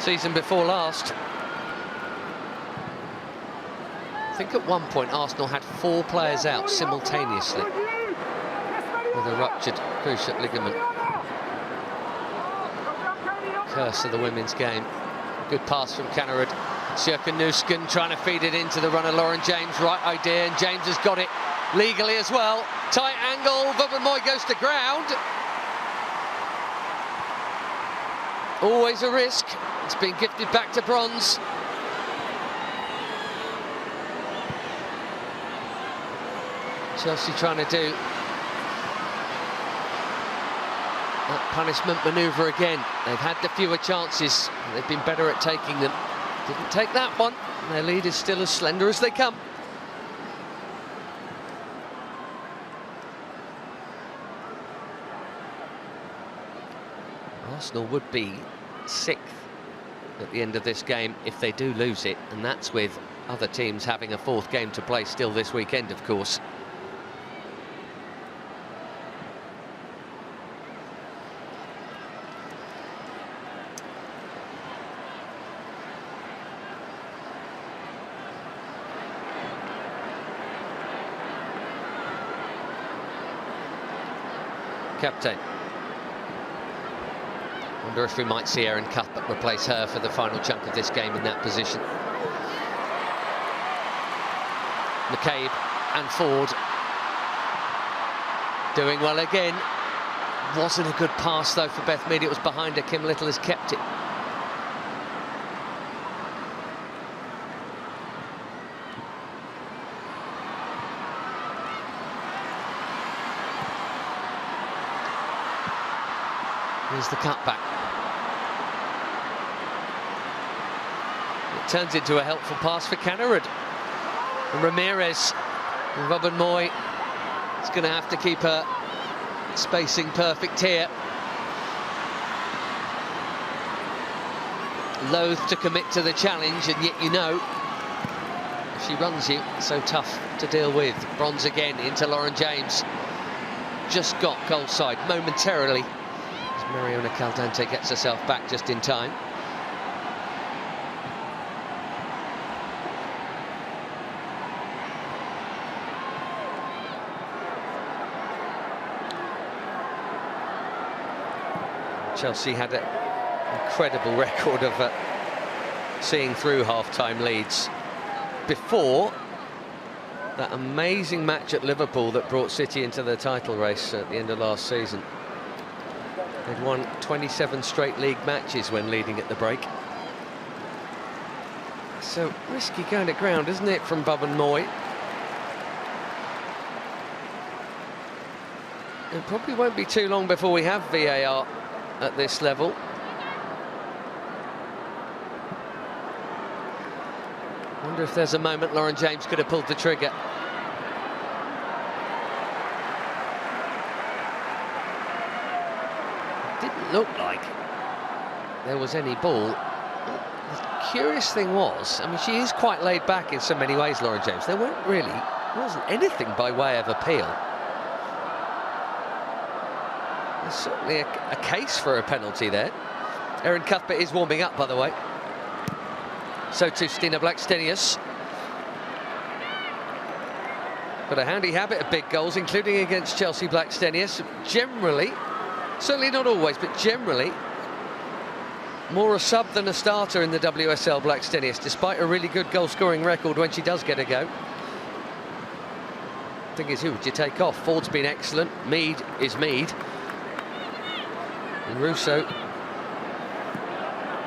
season before last. I think at one point Arsenal had 4 players out simultaneously with a ruptured cruciate ligament. Curse of the women's game. Good pass from Kannerud. Sjurken Nusken trying to feed it into the runner Lauren James. Right idea, and James has got it legally as well. Tight angle, Vubben-Moy goes to ground. Always a risk. It's been gifted back to bronze. Chelsea trying to do that punishment manoeuvre again. They've had the fewer chances. They've been better at taking them. Didn't take that one. Their lead is still as slender as they come. Arsenal would be 6th at the end of this game if they do lose it, and that's with other teams having a 4th game to play still this weekend, of course. Captain. Wonder if we might see Erin Cuthbert replace her for the final chunk of this game in that position. McCabe and Ford doing well again. Wasn't a good pass though for Beth Mead. It was behind her. Kim Little has kept it. Here's the cutback. It turns into a helpful pass for Kannerud. And Ramirez, Vubben-Moy is going to have to keep her spacing perfect here. Loath to commit to the challenge, and yet you know, if she runs you, it's so tough to deal with. Bronze again into Lauren James. Just got goal side momentarily. Mariona Caldante gets herself back just in time. Chelsea had an incredible record of seeing through half-time leads before that amazing match at Liverpool that brought City into the title race at the end of last season. They'd won 27 straight league matches when leading at the break. So risky kind of ground, isn't it, from Boban Moy? It probably won't be too long before we have VAR at this level. Wonder if there's a moment Lauren James could have pulled the trigger. It didn't look like there was any ball. The curious thing was, I mean, she is quite laid back in so many ways, Lauren James. There wasn't anything by way of appeal. There's certainly a case for a penalty there. Erin Cuthbert is warming up, by the way. So too Stina Blackstenius. Got a handy habit of big goals, including against Chelsea. Blackstenius generally, certainly not always, but generally more a sub than a starter in the WSL. Blackstenius, despite a really good goal-scoring record when she does get a go. Thing is, who would you take off? Ford's been excellent. Mead is Mead. And Russo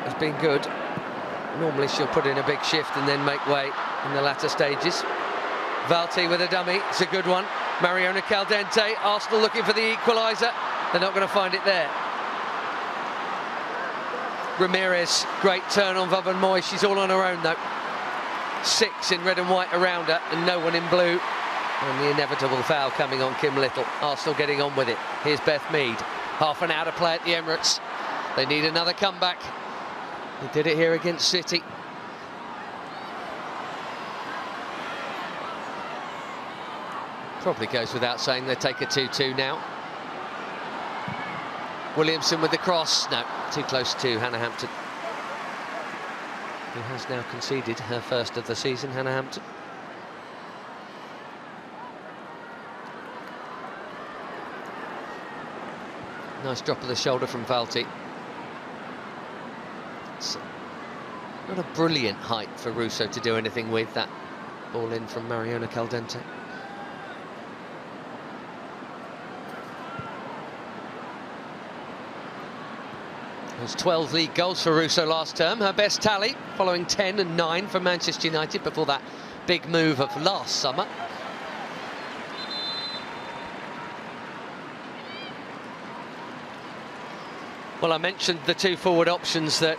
has been good. Normally she'll put in a big shift and then make way in the latter stages. Valti with a dummy, it's a good one. Mariona Caldente, Arsenal looking for the equaliser. They're not going to find it there. Ramirez, great turn on Boban Moy. She's all on her own though. 6 in red and white around her and no one in blue. And the inevitable foul coming on Kim Little. Arsenal getting on with it. Here's Beth Mead. Half an hour to play at the Emirates. They need another comeback. They did it here against City. Probably goes without saying they take a 2-2 now. Williamson with the cross. No, too close to Hannah Hampton, who has now conceded her first of the season. Hannah Hampton. Nice drop of the shoulder from Valti. It's not a brilliant height for Russo to do anything with. That ball in from Mariona Caldente. There's 12 league goals for Russo last term, her best tally, following 10 and 9 for Manchester United before that big move of last summer. Well, I mentioned the 2 forward options that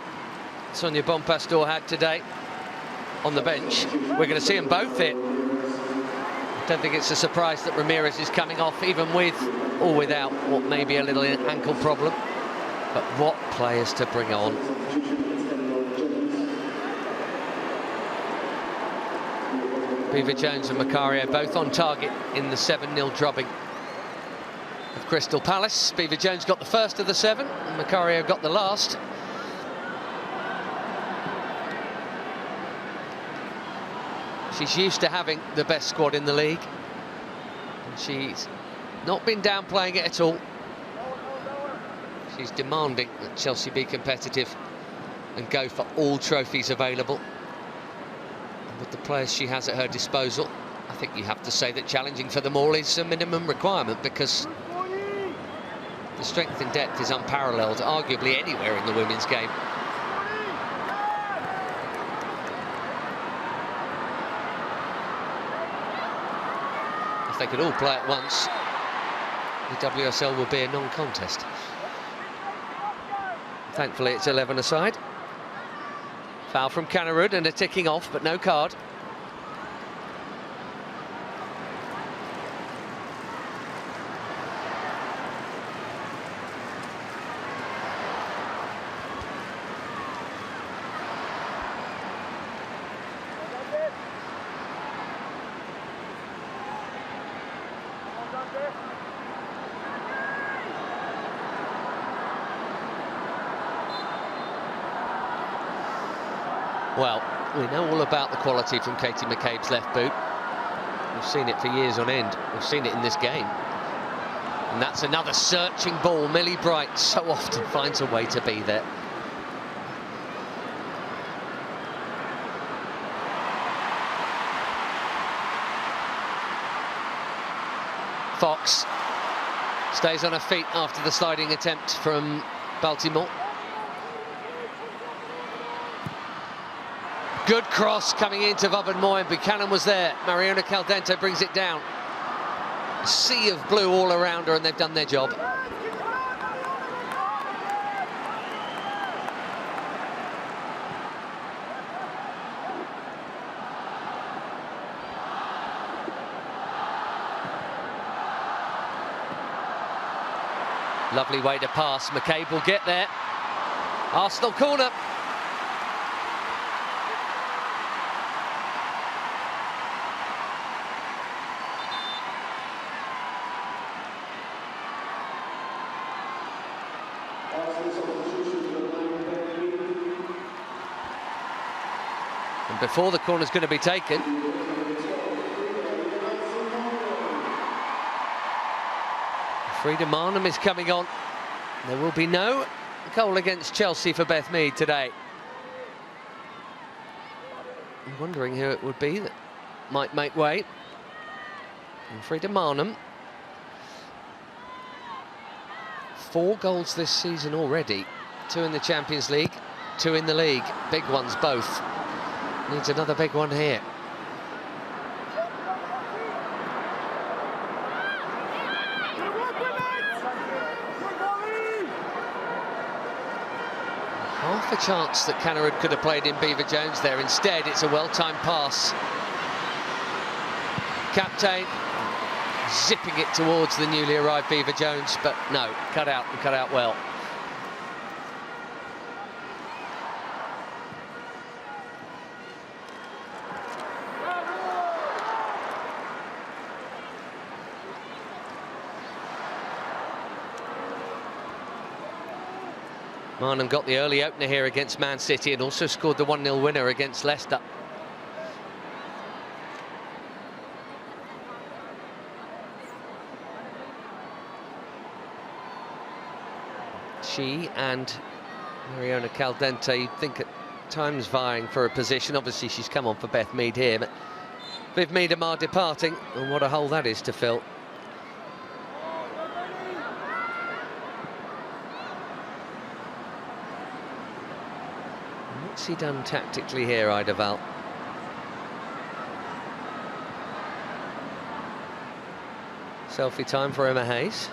Sonia Bonpastor had today on the bench. We're going to see them both hit. I don't think it's a surprise that Ramirez is coming off, even with or without what may be a little ankle problem. But what players to bring on. Beever-Jones and Macario both on target in the 7-0 drubbing of Crystal Palace. Beever-Jones got the first of the 7, and Macario got the last. She's used to having the best squad in the league, and she's not been downplaying it at all. She's demanding that Chelsea be competitive and go for all trophies available. And with the players she has at her disposal, I think you have to say that challenging for them all is a minimum requirement, because the strength and depth is unparalleled, arguably anywhere in the women's game. If they could all play at once, the WSL would be a non-contest. Thankfully, it's 11 aside. Foul from Kannerud and a ticking off, but no card. Well, we know all about the quality from Katie McCabe's left boot. We've seen it for years on end. We've seen it in this game. And that's another searching ball. Millie Bright so often finds a way to be there. Fox stays on her feet after the sliding attempt from Baltimore. Good cross coming into Vauban-Moyen. Buchanan was there. Mariona Caldente brings it down. A sea of blue all around her, and they've done their job. Lovely way to pass. McCabe will get there. Arsenal corner. And before the corner's going to be taken, Frida Marnham is coming on. There will be no goal against Chelsea for Beth Mead today. I'm wondering who it would be that might make way. And Frida Marnham. 4 goals this season already. 2 in the Champions League, 2 in the league. Big ones both. Needs another big one here. Half a chance that Cannerud could have played in Beaver-Jones there. Instead, it's a well-timed pass. Captain zipping it towards the newly arrived Beaver-Jones, but no, cut out and cut out well. Marnham got the early opener here against Man City and also scored the 1-0 winner against Leicester. She and Mariona Caldente, you'd think at times vying for a position. Obviously she's come on for Beth Mead here, but Viv Meadham are departing, and what a hole that is to fill. What's he done tactically here, Ida Val? Selfie time for Emma Hayes.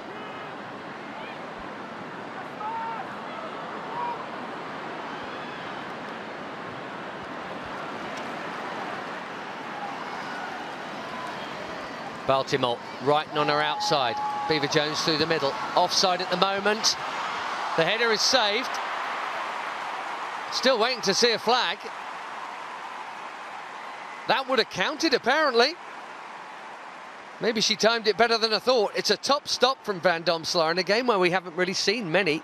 Baltimore right on her outside. Beaver-Jones through the middle. Offside at the moment. The header is saved. Still waiting to see a flag. That would have counted, apparently. Maybe she timed it better than I thought. It's a top stop from Van Domselaar in a game where we haven't really seen many.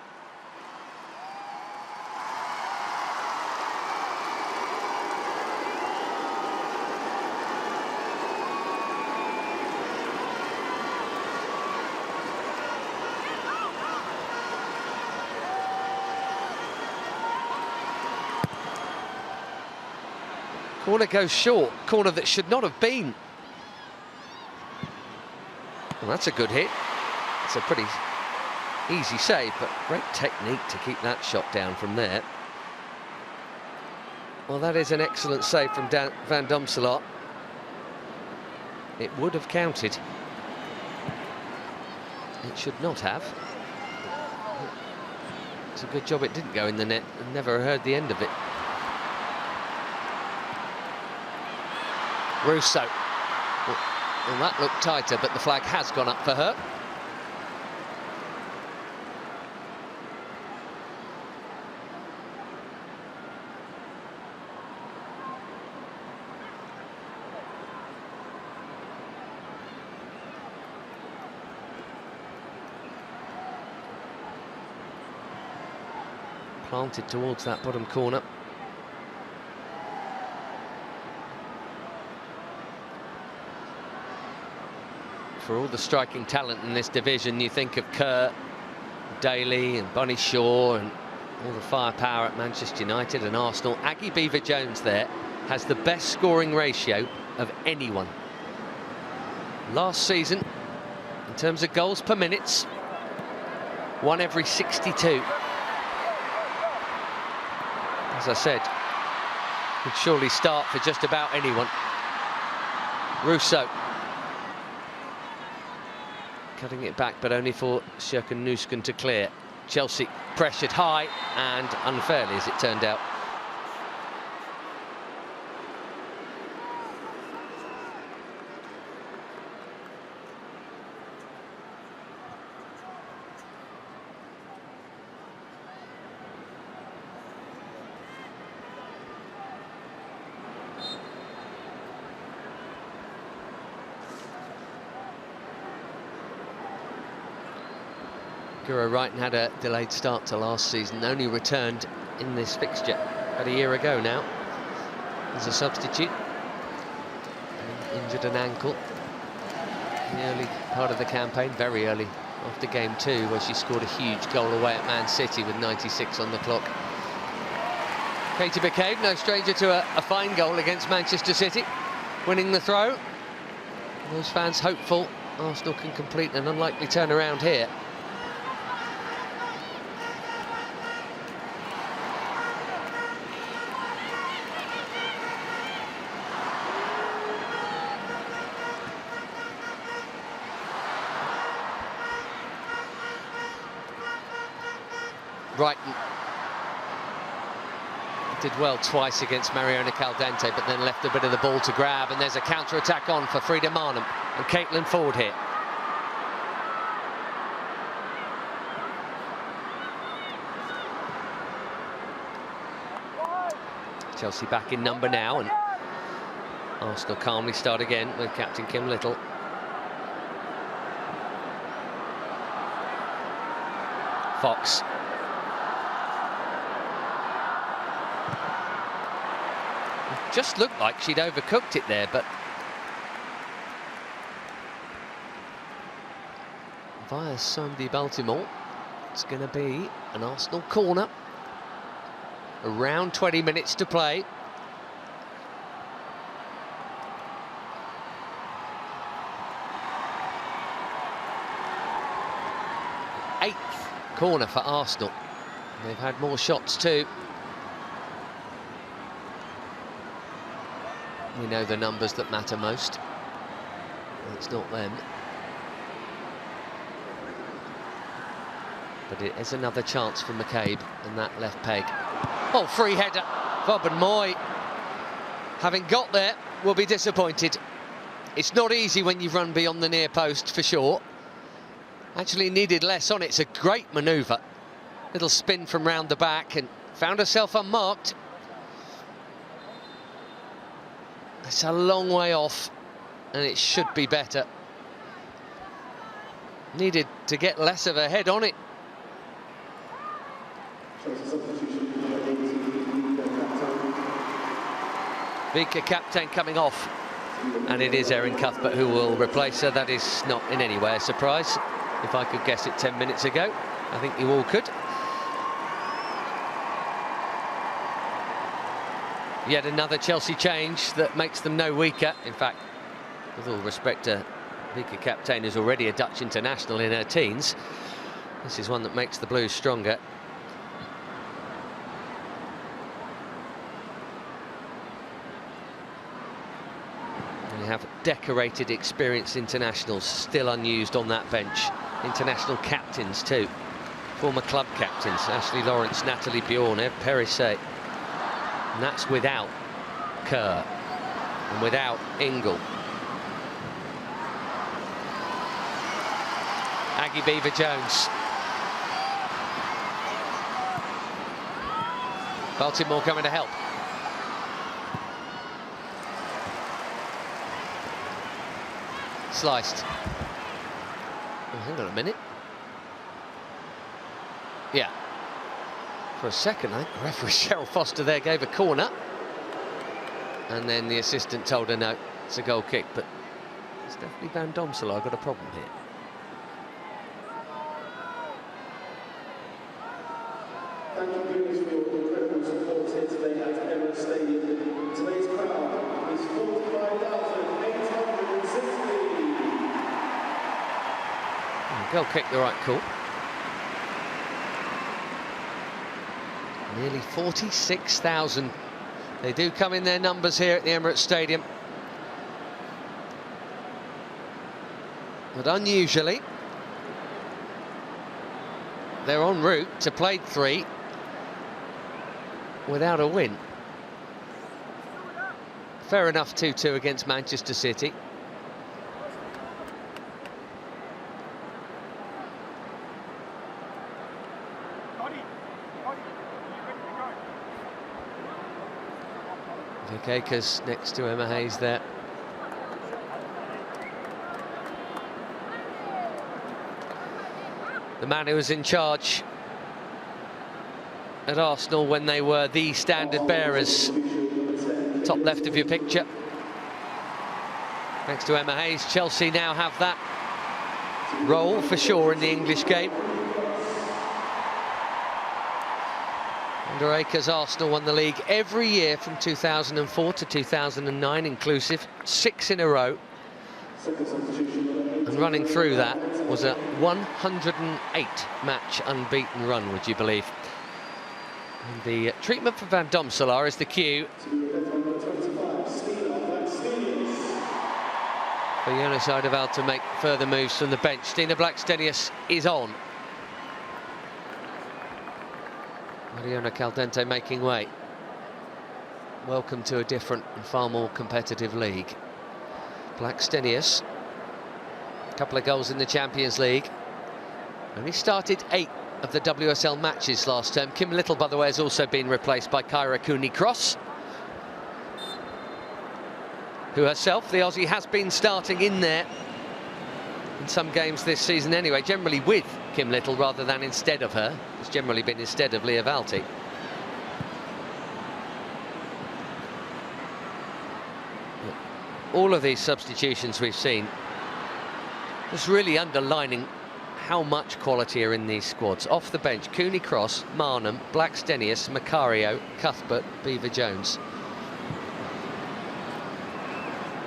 Corner goes short, corner that should not have been. Well, that's a good hit. It's a pretty easy save, but great technique to keep that shot down from there. Well, that is an excellent save from Van Domselaar. It would have counted. It should not have. It's a good job it didn't go in the net. I never heard the end of it. Russo. Well, that looked tighter, but the flag has gone up for her. Planted towards that bottom corner. for all the striking talent in this division, you think of Kerr, Daly and Bunny Shaw and all the firepower at Manchester United and Arsenal. Aggie Beever-Jones there has the best scoring ratio of anyone. Last season, in terms of goals per minute, 1 every 62. As I said, would surely start for just about anyone. Rousseau cutting it back, but only for Sjerken-Nusken to clear. Chelsea pressured high and unfairly, as it turned out. Guro Wrighton had a delayed start to last season, only returned in this fixture about a year ago now as a substitute. Injured an ankle in the early part of the campaign, very early, after game 2, where she scored a huge goal away at Man City with 96 on the clock. Katie McCabe, no stranger to a fine goal against Manchester City, winning the throw. Those fans hopeful Arsenal can complete an unlikely turnaround here. Wrighton did well twice against Mariona Caldente, but then left a bit of the ball to grab, and there's a counter-attack on for Frida Marnham and Caitlin Ford here. Chelsea back in number now, and Arsenal calmly start again with captain Kim Little. Fox. Just looked like she'd overcooked it there, but via Sandy Baltimore, it's going to be an Arsenal corner. Around 20 minutes to play. Eighth corner for Arsenal. They've had more shots too. We know the numbers that matter most. It's not them. But it is another chance for McCabe and that left peg. Oh, free header. Robin Moy, having got there, will be disappointed. It's not easy when you run beyond the near post, for sure. Actually needed less on it. It's a great manoeuvre. Little spin from round the back and found herself unmarked. It's a long way off, and it should be better. Needed to get less of a head on it. Vika Kaptein coming off, and it is Erin Cuthbert who will replace her. That is not in any way a surprise. If I could guess it 10 minutes ago, I think you all could. Yet another Chelsea change that makes them no weaker. In fact, with all respect to Vika Kaptein, who's already a Dutch international in her teens, this is one that makes the Blues stronger. We have decorated, experienced internationals still unused on that bench. International captains too. Former club captains, Ashley Lawrence, Natalie Bjorn, Eve Perisset. And that's without Kerr and without Ingle. Aggie Beever-Jones. Baltimore coming to help. Sliced. Oh, hang on a minute. Yeah. For a second, I think referee Cheryl Foster there gave a corner. And then the assistant told her no, it's a goal kick, but It's definitely Van Domselaar got a problem here. Thank you viewers for your incredible support here today at Emirates Stadium. Today's crowd is 45,860. Goal kick, the right call. Nearly 46,000. They do come in their numbers here at the Emirates Stadium. But unusually, they're en route to play 3 without a win. Fair enough, 2-2 against Manchester City. Vic Akers next to Emma Hayes there. The man who was in charge at Arsenal when they were the standard bearers. Top left of your picture. Next to Emma Hayes, Chelsea now have that role for sure in the English game. Under Akers, Arsenal won the league every year from 2004 to 2009 inclusive, 6 in a row. And running through that was a 108-match unbeaten run, would you believe? And the treatment for Van Domselaar is the cue for Jonas Eidevall to make further moves from the bench. Stina Blackstenius is on. Mariona Caldente making way. Welcome to a different and far more competitive league. Blackstenius, a couple of goals in the Champions League. Only started 8 of the WSL matches last term. Kim Little, by the way, has also been replaced by Kyra Cooney-Cross, who herself, the Aussie, has been starting in there in some games this season anyway, generally with Kim Little rather than instead of her. It's generally been instead of Leah Valti. All of these substitutions we've seen just really underlining how much quality are in these squads. Off the bench, Cooney-Cross, Marnham, Blackstenius, Macario, Cuthbert, Beaver-Jones.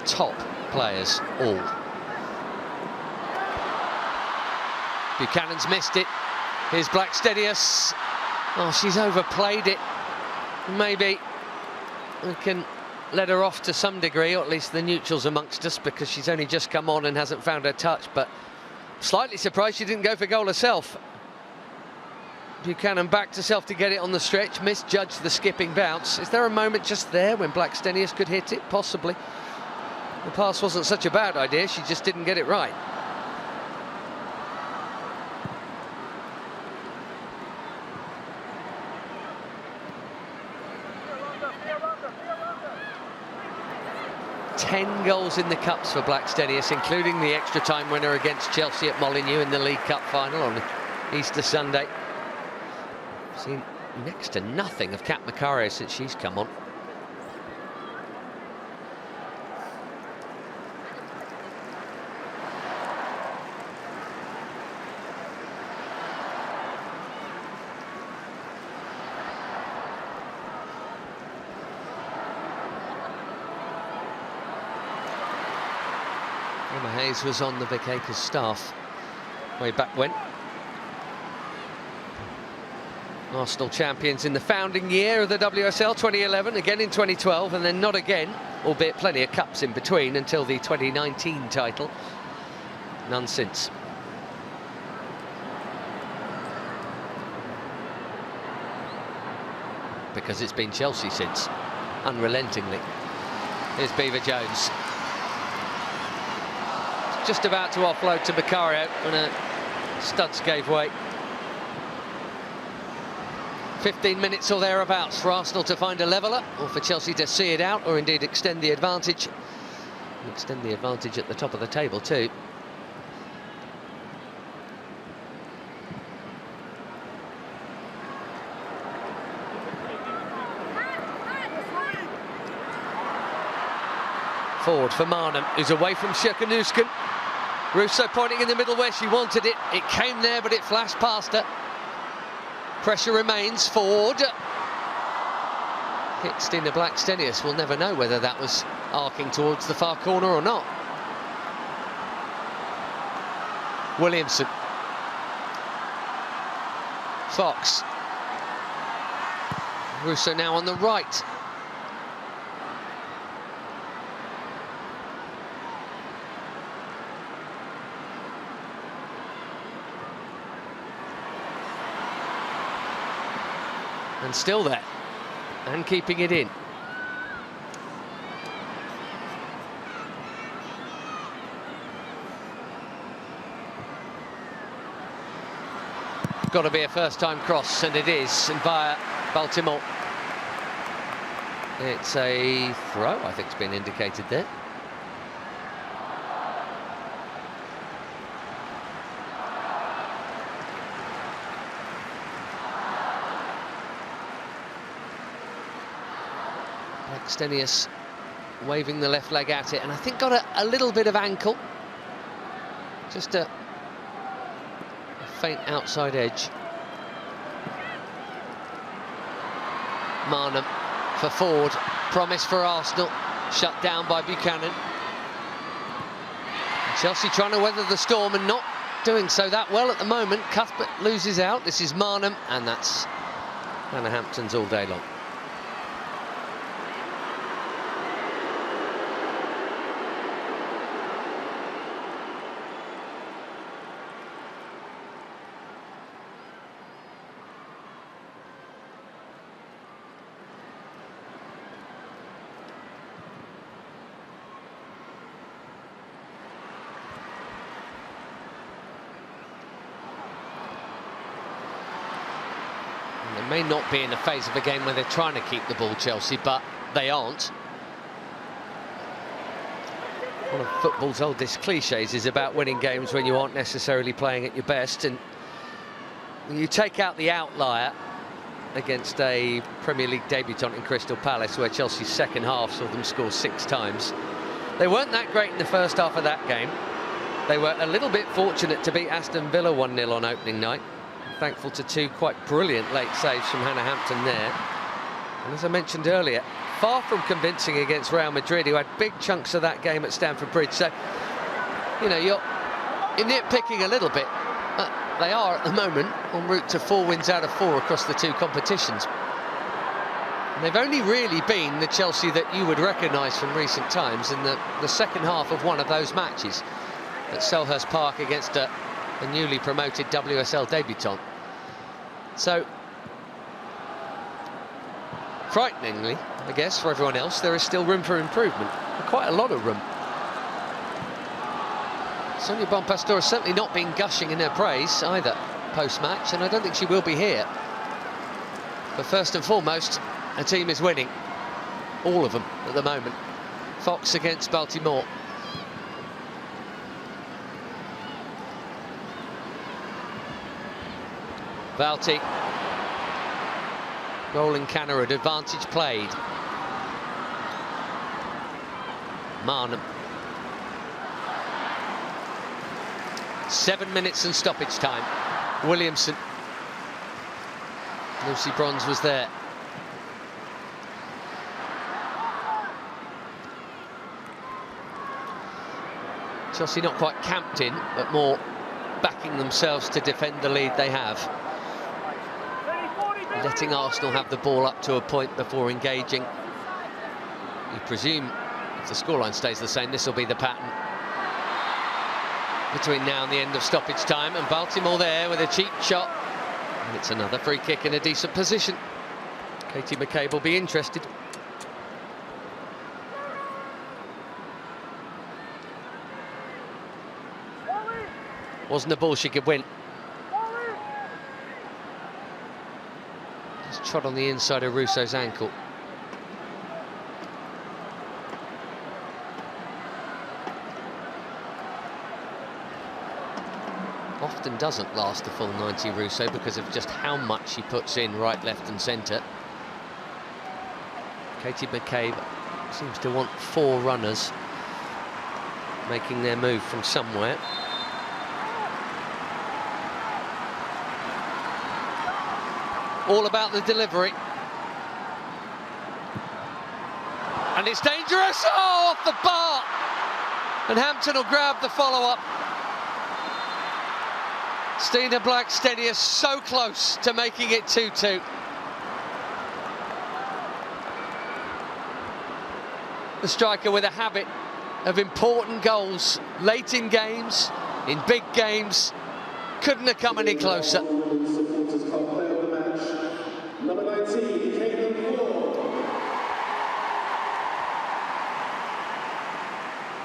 Top players, all. Buchanan's missed it. Here's Blackstenius. Oh, she's overplayed it. Maybe we can let her off to some degree, or at least the neutrals amongst us, because she's only just come on and hasn't found her touch, but slightly surprised she didn't go for goal herself. Buchanan backed herself to get it on the stretch, misjudged the skipping bounce. Is there a moment just there when Blackstenius could hit it? Possibly. The pass wasn't such a bad idea, she just didn't get it right. Ten goals in the Cups for Blackstenius, including the extra time winner against Chelsea at Molineux in the League Cup final on Easter Sunday. Seen next to nothing of Kat Macario since she's come on. Emma Hayes was on the Vic Akers staff way back when. Arsenal champions in the founding year of the WSL, 2011, again in 2012, and then not again, albeit plenty of cups in between, until the 2019 title. None since. Because it's been Chelsea since, unrelentingly. Here's Beaver-Jones. Just about to offload to Macario when her studs gave way. 15 minutes or thereabouts for Arsenal to find a leveller, or for Chelsea to see it out, or indeed extend the advantage. Extend the advantage at the top of the table too. forward for Marnham, who's away from Shirkanuskan. Russo pointing in the middle where she wanted it. It came there, but it flashed past her. Pressure remains. Ford. Hit Stina Blackstenius. We'll never know whether that was arcing towards the far corner or not. Williamson. Fox. Russo now on the right. And still there, and keeping it in. Got to be a first-time cross, and it is, and via Baltimore. It's a throw, I think, it's been indicated there. Stenius waving the left leg at it, and I think got a little bit of ankle. Just a faint outside edge. Marnham for Ford. Promise for Arsenal. Shut down by Buchanan. Chelsea trying to weather the storm and not doing so that well at the moment. Cuthbert loses out. This is Marnham, and that's Hannah Hampton's all day long. May not be in a phase of a game where they're trying to keep the ball, Chelsea, but they aren't. One of football's oldest cliches is about winning games when you aren't necessarily playing at your best, and you take out the outlier against a Premier League debutant in Crystal Palace, where Chelsea's second half saw them score 6 times. They weren't that great in the first half of that game. They were a little bit fortunate to beat Aston Villa 1-0 on opening night. Thankful to 2 quite brilliant late saves from Hannah Hampton there. And as I mentioned earlier, far from convincing against Real Madrid, who had big chunks of that game at Stamford Bridge. So, you know, you're nitpicking a little bit. They are, at the moment, en route to 4 wins out of 4 across the 2 competitions. And they've only really been the Chelsea that you would recognise from recent times in the second half of one of those matches at Selhurst Park against a newly promoted WSL debutant. So, frighteningly, I guess, for everyone else, there is still room for improvement. Quite a lot of room. Sonia Bonpastor has certainly not been gushing in her praise either post-match, and I don't think she will be here. But first and foremost, her team is winning. All of them at the moment. Fox against Baltimore. Valti. Roland Cannerud, advantage played. Marnham. 7 minutes and stoppage time. Williamson. Lucy Bronze was there. Chelsea not quite camped in, but more backing themselves to defend the lead they have. Letting Arsenal have the ball up to a point before engaging. You presume, if the scoreline stays the same, this will be the pattern between now and the end of stoppage time. And Baltimore there with a cheap shot. And it's another free kick in a decent position. Katie McCabe will be interested. Wasn't a ball she could win. Just trod on the inside of Russo's ankle. Often doesn't last the full 90, Russo, because of just how much she puts in right, left and centre. Katie McCabe seems to want 4 runners making their move from somewhere. All about the delivery. And it's dangerous. Oh, off the bar. And Hampton will grab the follow-up. Stina Blackstenius so close to making it 2-2. The striker with a habit of important goals late in games, in big games, couldn't have come any closer.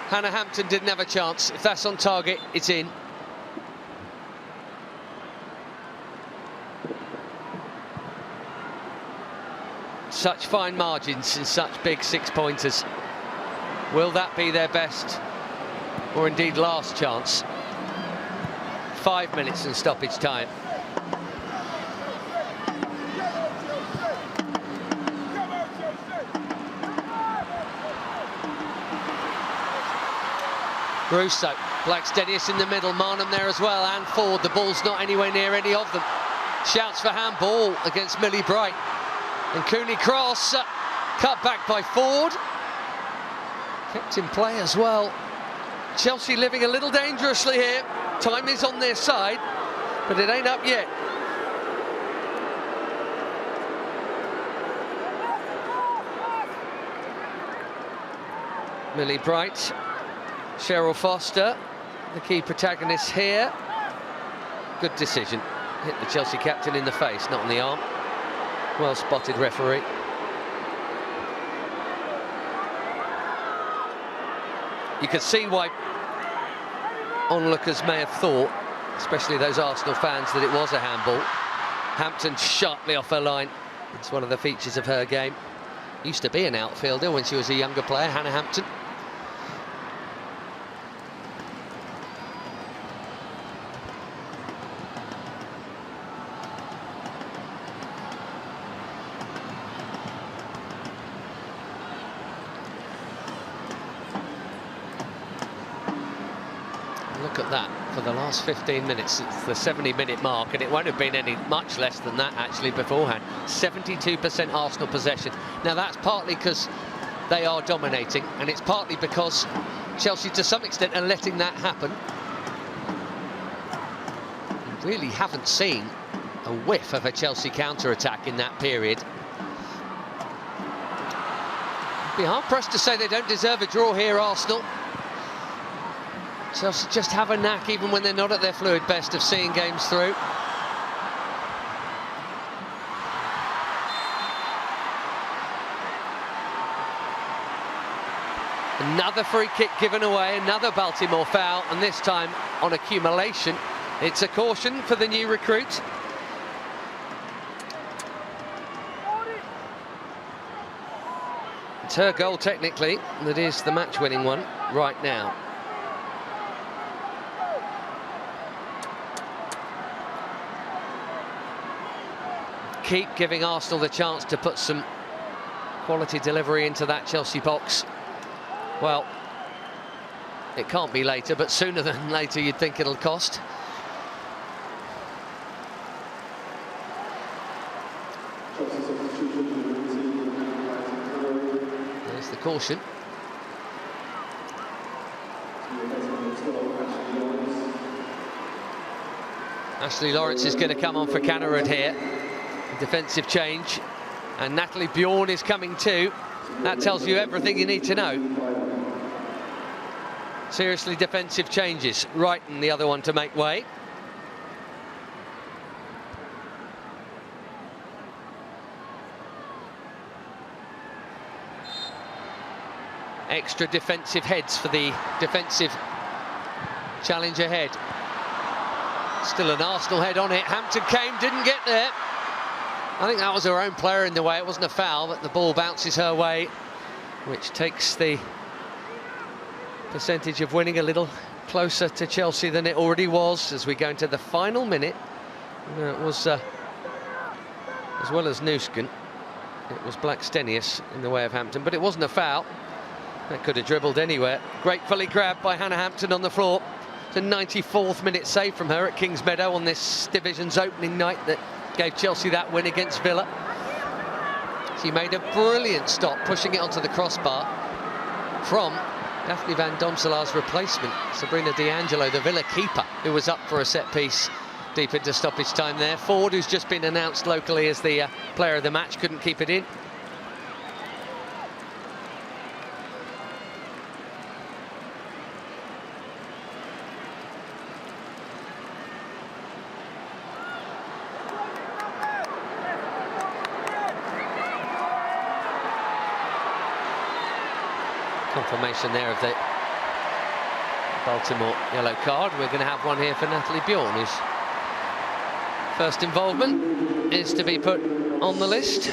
Hannah Hampton didn't have a chance. If that's on target, it's in. Such fine margins in such big six-pointers. Will that be their best, or indeed last chance? 5 minutes and stoppage time. Russo, Blackstenius in the middle, Marnham there as well, and Ford. The ball's not anywhere near any of them. Shouts for handball against Millie Bright. And Cooney cross, cut back by Ford. Kept in play as well. Chelsea living a little dangerously here. Time is on their side, but it ain't up yet. Millie Bright, Cheryl Foster, the key protagonists here. Good decision. Hit the Chelsea captain in the face, not on the arm. Well spotted, referee. You could see why onlookers may have thought, especially those Arsenal fans, that it was a handball. Hampton sharply off her line. It's one of the features of her game. Used to be an outfielder when she was a younger player, Hannah Hampton. Look at that, for the last 15 minutes, it's the 70-minute mark, and it won't have been any much less than that actually beforehand. 72% Arsenal possession. Now that's partly because they are dominating, and it's partly because Chelsea to some extent are letting that happen. We really haven't seen a whiff of a Chelsea counter-attack in that period. Be hard-pressed to say they don't deserve a draw here, Arsenal. Chelsea just have a knack, even when they're not at their fluid best, of seeing games through. Another free kick given away, another Baltimore foul, and this time on accumulation. It's a caution for the new recruit. It's her goal, technically, that is the match-winning one right now. Keep giving Arsenal the chance to put some quality delivery into that Chelsea box. Well, it can't be later, but sooner than later you'd think it'll cost. There's the caution. Ashley Lawrence is going to come on for Cannerud here. Defensive change, and Natalie Bjorn is coming too. That tells you everything you need to know. Seriously defensive changes. Wrighton, the other one to make way. Extra defensive heads for the defensive challenge ahead. Still an Arsenal head on it. Hampton came, didn't get there. I think that was her own player in the way. It wasn't a foul, but the ball bounces her way, which takes the percentage of winning a little closer to Chelsea than it already was as we go into the final minute. It was, as well as Nusken, it was Blackstenius in the way of Hampton, but it wasn't a foul. That could have dribbled anywhere. Gratefully grabbed by Hannah Hampton on the floor. It's a 94th minute save from her at Kingsmeadow on this division's opening night that gave Chelsea that win against Villa. She made a brilliant stop, pushing it onto the crossbar from Daphne van Domselaar's replacement, Sabrina D'Angelo, the Villa keeper, who was up for a set piece deep into stoppage time there. Ford, who's just been announced locally as the player of the match, couldn't keep it in. Confirmation there of the Baltimore yellow card. We're going to have one here for Natalie Bjorn, whose first involvement is to be put on the list.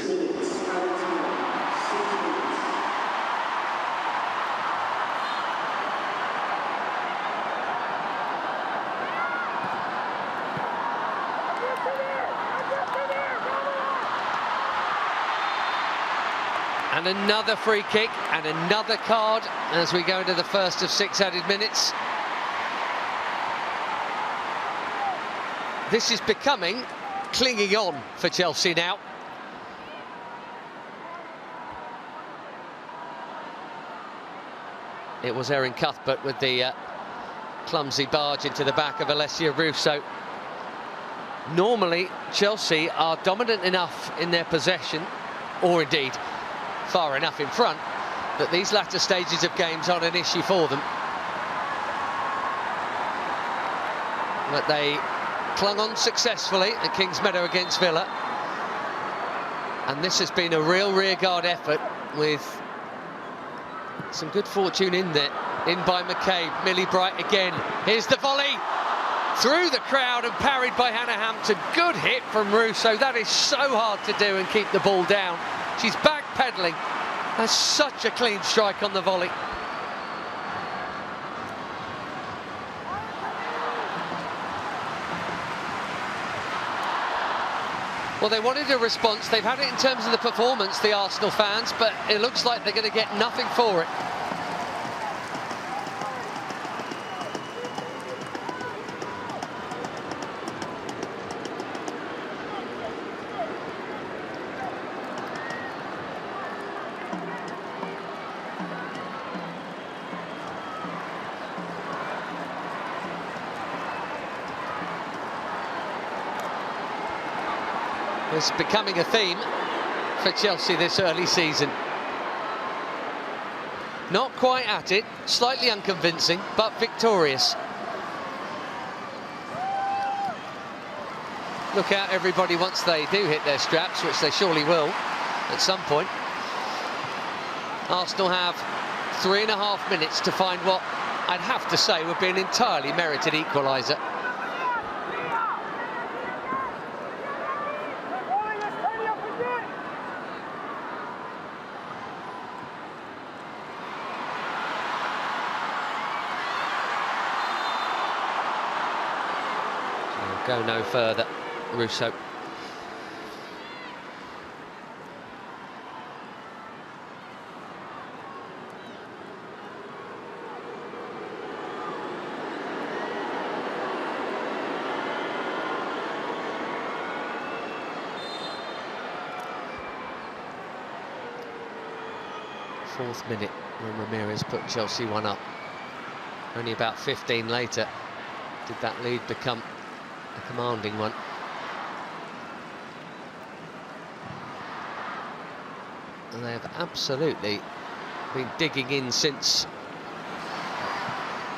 And another free kick and another card as we go into the first of 6 added minutes. This is becoming clinging on for Chelsea now. It was Erin Cuthbert with the clumsy barge into the back of Alessia Russo. Normally, Chelsea are dominant enough in their possession, or indeed far enough in front, that these latter stages of games aren't an issue for them. But they clung on successfully at Kingsmeadow against Villa. And this has been a real rearguard effort with some good fortune in there. In by McCabe, Millie Bright again. Here's the volley through the crowd and parried by Hannah Hampton. Good hit from Russo. That is so hard to do and keep the ball down. She's backpedaling. That's such a clean strike on the volley. Well, they wanted a response. They've had it in terms of the performance, the Arsenal fans, but it looks like they're going to get nothing for it. It's becoming a theme for Chelsea this early season. Not quite at it, slightly unconvincing, but victorious. Look out, everybody, once they do hit their straps, which they surely will at some point. Arsenal have 3.5 minutes to find what I'd have to say would be an entirely merited equaliser. Go no further, Russo. Fourth minute when Ramirez put Chelsea one up. Only about 15 later did that lead become a commanding one. And they have absolutely been digging in since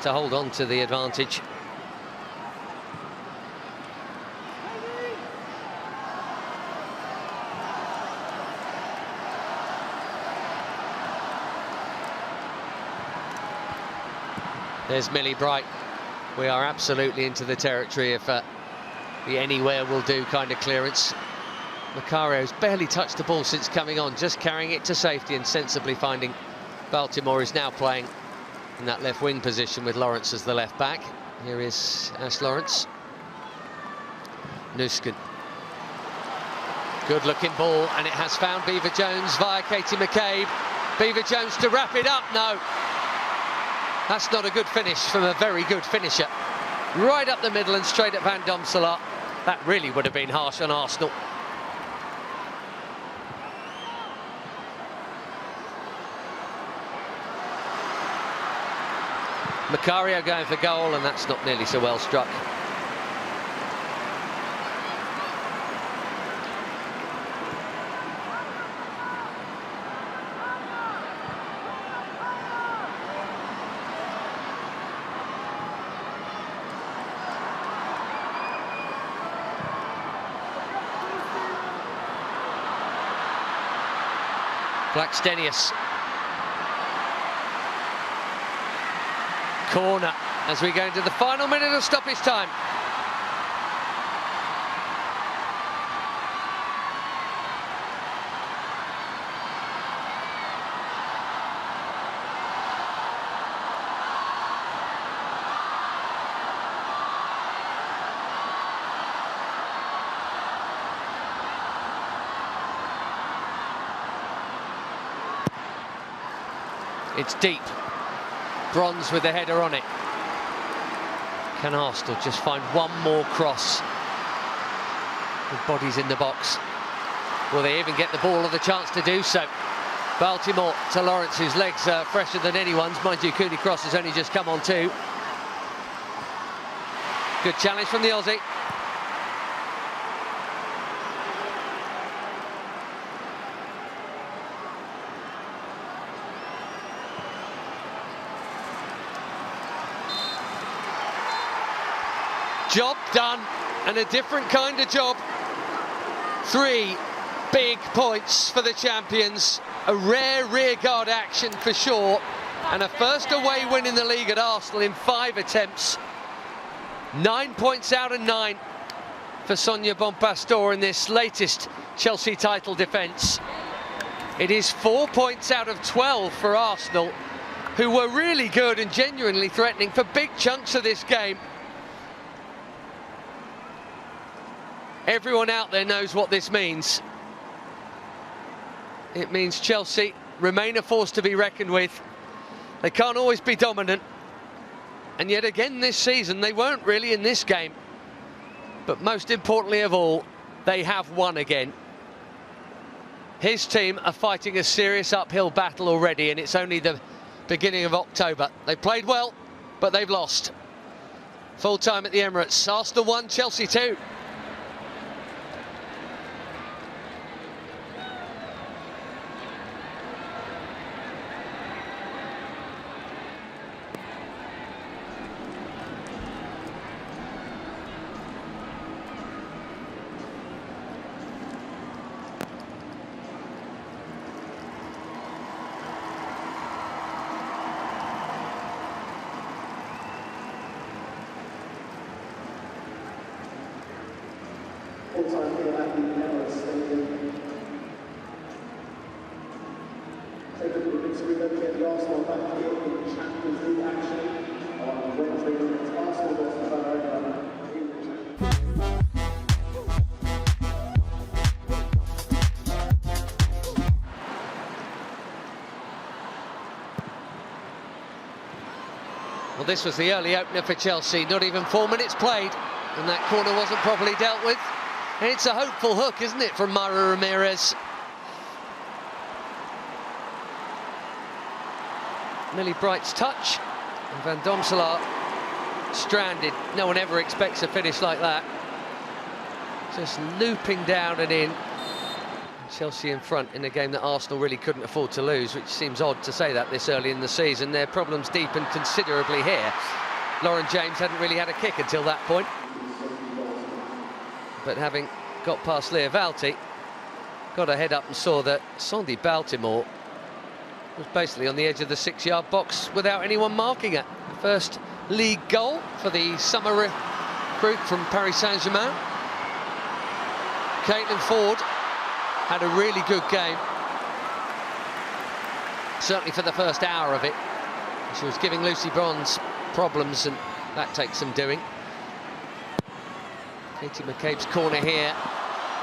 to hold on to the advantage. There's Millie Bright. We are absolutely into the territory of the anywhere will do kind of clearance. Macario's barely touched the ball since coming on, just carrying it to safety and sensibly finding Baltimore is now playing in that left wing position with Lawrence as the left back. Here is Ash Lawrence. Nusken. Good looking ball, and it has found Beaver Jones via Katie McCabe. Beaver-Jones to wrap it up. No, that's not a good finish from a very good finisher. Right up the middle and straight at Van Domselaar. That really would have been harsh on Arsenal. Macario going for goal, and that's not nearly so well struck. Blackstenius. Corner as we go into the final minute of stoppage time. It's deep. Bronze with the header on it. Can Arsenal just find one more cross with bodies in the box? Will they even get the ball or the chance to do so? Baltimore to Lawrence, whose legs are fresher than anyone's. Mind you, Cooney Cross has only just come on too. Good challenge from the Aussie. Job done, and a different kind of job. 3 big points for the champions. A rare rearguard action for sure, and a first away win in the league at Arsenal in 5 attempts. 9 points out of 9 for Sonia Bonpastor in this latest Chelsea title defence. It is 4 points out of 12 for Arsenal, who were really good and genuinely threatening for big chunks of this game. Everyone out there knows what this means. It means Chelsea remain a force to be reckoned with. They can't always be dominant. And yet again this season, they weren't really in this game. But most importantly of all, they have won again. His team are fighting a serious uphill battle already, and it's only the beginning of October. They played well, but they've lost. Full time at the Emirates. Arsenal 1, Chelsea 2. Full-time here at the Emirates Stadium. Take a look at the big screen, don't forget the Arsenal back here in Champions League action on Wednesday against Arsenal versus Barcelona in the Champions League. Well, this was the early opener for Chelsea. Not even 4 minutes played, and that corner wasn't properly dealt with. It's a hopeful hook, isn't it, from Myra Ramirez? Millie Bright's touch, and Van Domselaar stranded. No one ever expects a finish like that. Just looping down and in. Chelsea in front in a game that Arsenal really couldn't afford to lose, which seems odd to say that this early in the season. Their problems deepened considerably here. Lauren James hadn't really had a kick until that point. But having got past Leah Valti, got her head up and saw that Sandy Baltimore was basically on the edge of the 6-yard box without anyone marking it. First league goal for the summer recruit from Paris Saint-Germain. Caitlin Ford had a really good game, certainly for the first hour of it. She was giving Lucy Bronze problems, and that takes some doing. Katie McCabe's corner here,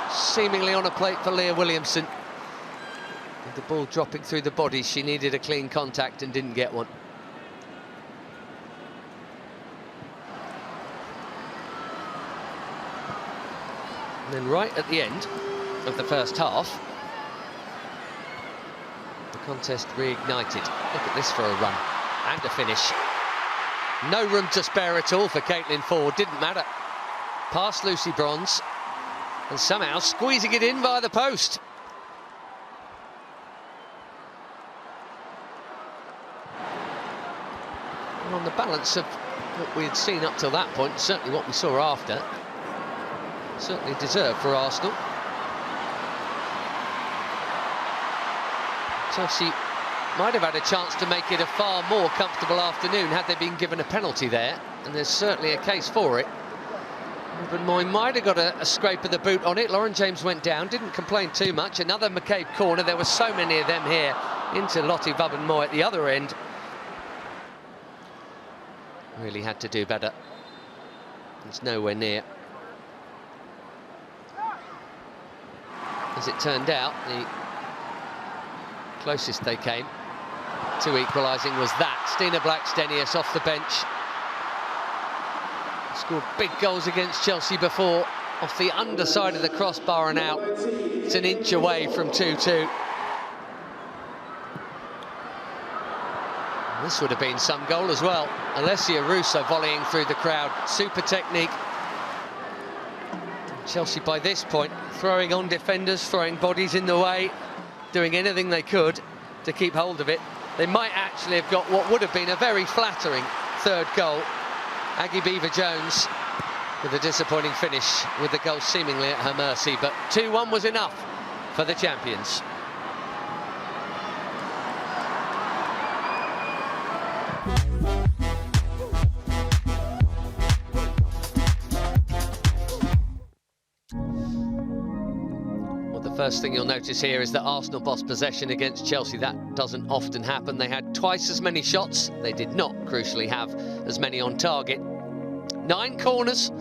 seemingly on a plate for Leah Williamson. With the ball dropping through the body, she needed a clean contact and didn't get one. And then right at the end of the first half, the contest reignited. Look at this for a run and a finish. No room to spare at all for Caitlin Ford, didn't matter. Past Lucy Bronze and somehow squeezing it in via the post. And on the balance of what we had seen up till that point, certainly what we saw after, certainly deserved for Arsenal. Chelsea might have had a chance to make it a far more comfortable afternoon had they been given a penalty there, and there's certainly a case for it. But Moy might have got a scrape of the boot on it. Lauren James went down, didn't complain too much. Another McCabe corner. There were so many of them here into Lottie Vubben-Moy at the other end. Really had to do better. It's nowhere near. As it turned out, the closest they came to equalising was that. Stina Blackstenius off the bench. Scored big goals against Chelsea before, off the underside of the crossbar and out. It's an inch away from 2-2. This would have been some goal as well. Alessia Russo volleying through the crowd. Super technique. Chelsea by this point throwing on defenders, throwing bodies in the way, doing anything they could to keep hold of it. They might actually have got what would have been a very flattering third goal. Aggie Beaver-Jones with a disappointing finish, with the goal seemingly at her mercy, but 2-1 was enough for the champions. First thing you'll notice here is that Arsenal bossed possession against Chelsea. That doesn't often happen. They had twice as many shots. They did not, crucially, have as many on target. 9 corners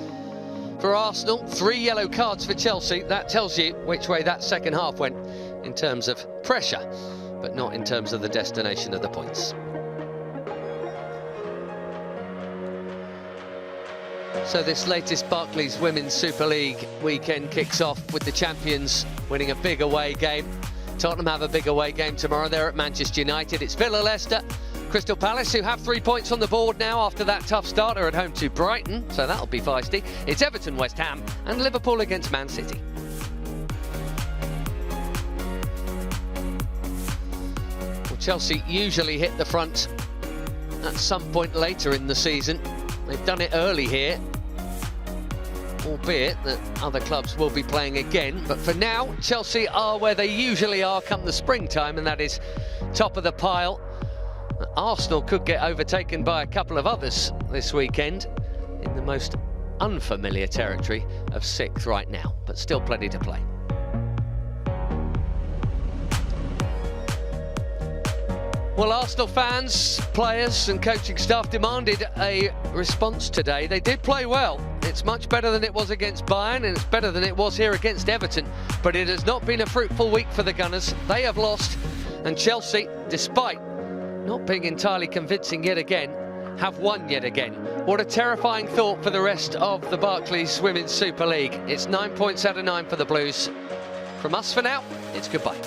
for Arsenal, 3 yellow cards for Chelsea. That tells you which way that second half went in terms of pressure, but not in terms of the destination of the points. So this latest Barclays Women's Super League weekend kicks off with the champions winning a big away game. Tottenham have a big away game tomorrow. They're at Manchester United. It's Villa Leicester, Crystal Palace, who have 3 points on the board now after that tough start, are at home to Brighton, so that'll be feisty. It's Everton, West Ham, and Liverpool against Man City. Well, Chelsea usually hit the front at some point later in the season. They've done it early here, albeit that other clubs will be playing again. But for now, Chelsea are where they usually are come the springtime, and that is top of the pile. Arsenal could get overtaken by a couple of others this weekend in the most unfamiliar territory of 6th right now, but still plenty to play. Well, Arsenal fans, players and coaching staff demanded a response today. They did play well. It's much better than it was against Bayern, and it's better than it was here against Everton. But it has not been a fruitful week for the Gunners. They have lost, and Chelsea, despite not being entirely convincing yet again, have won yet again. What a terrifying thought for the rest of the Barclays Women's Super League. It's 9 points out of 9 for the Blues. From us for now, it's goodbye.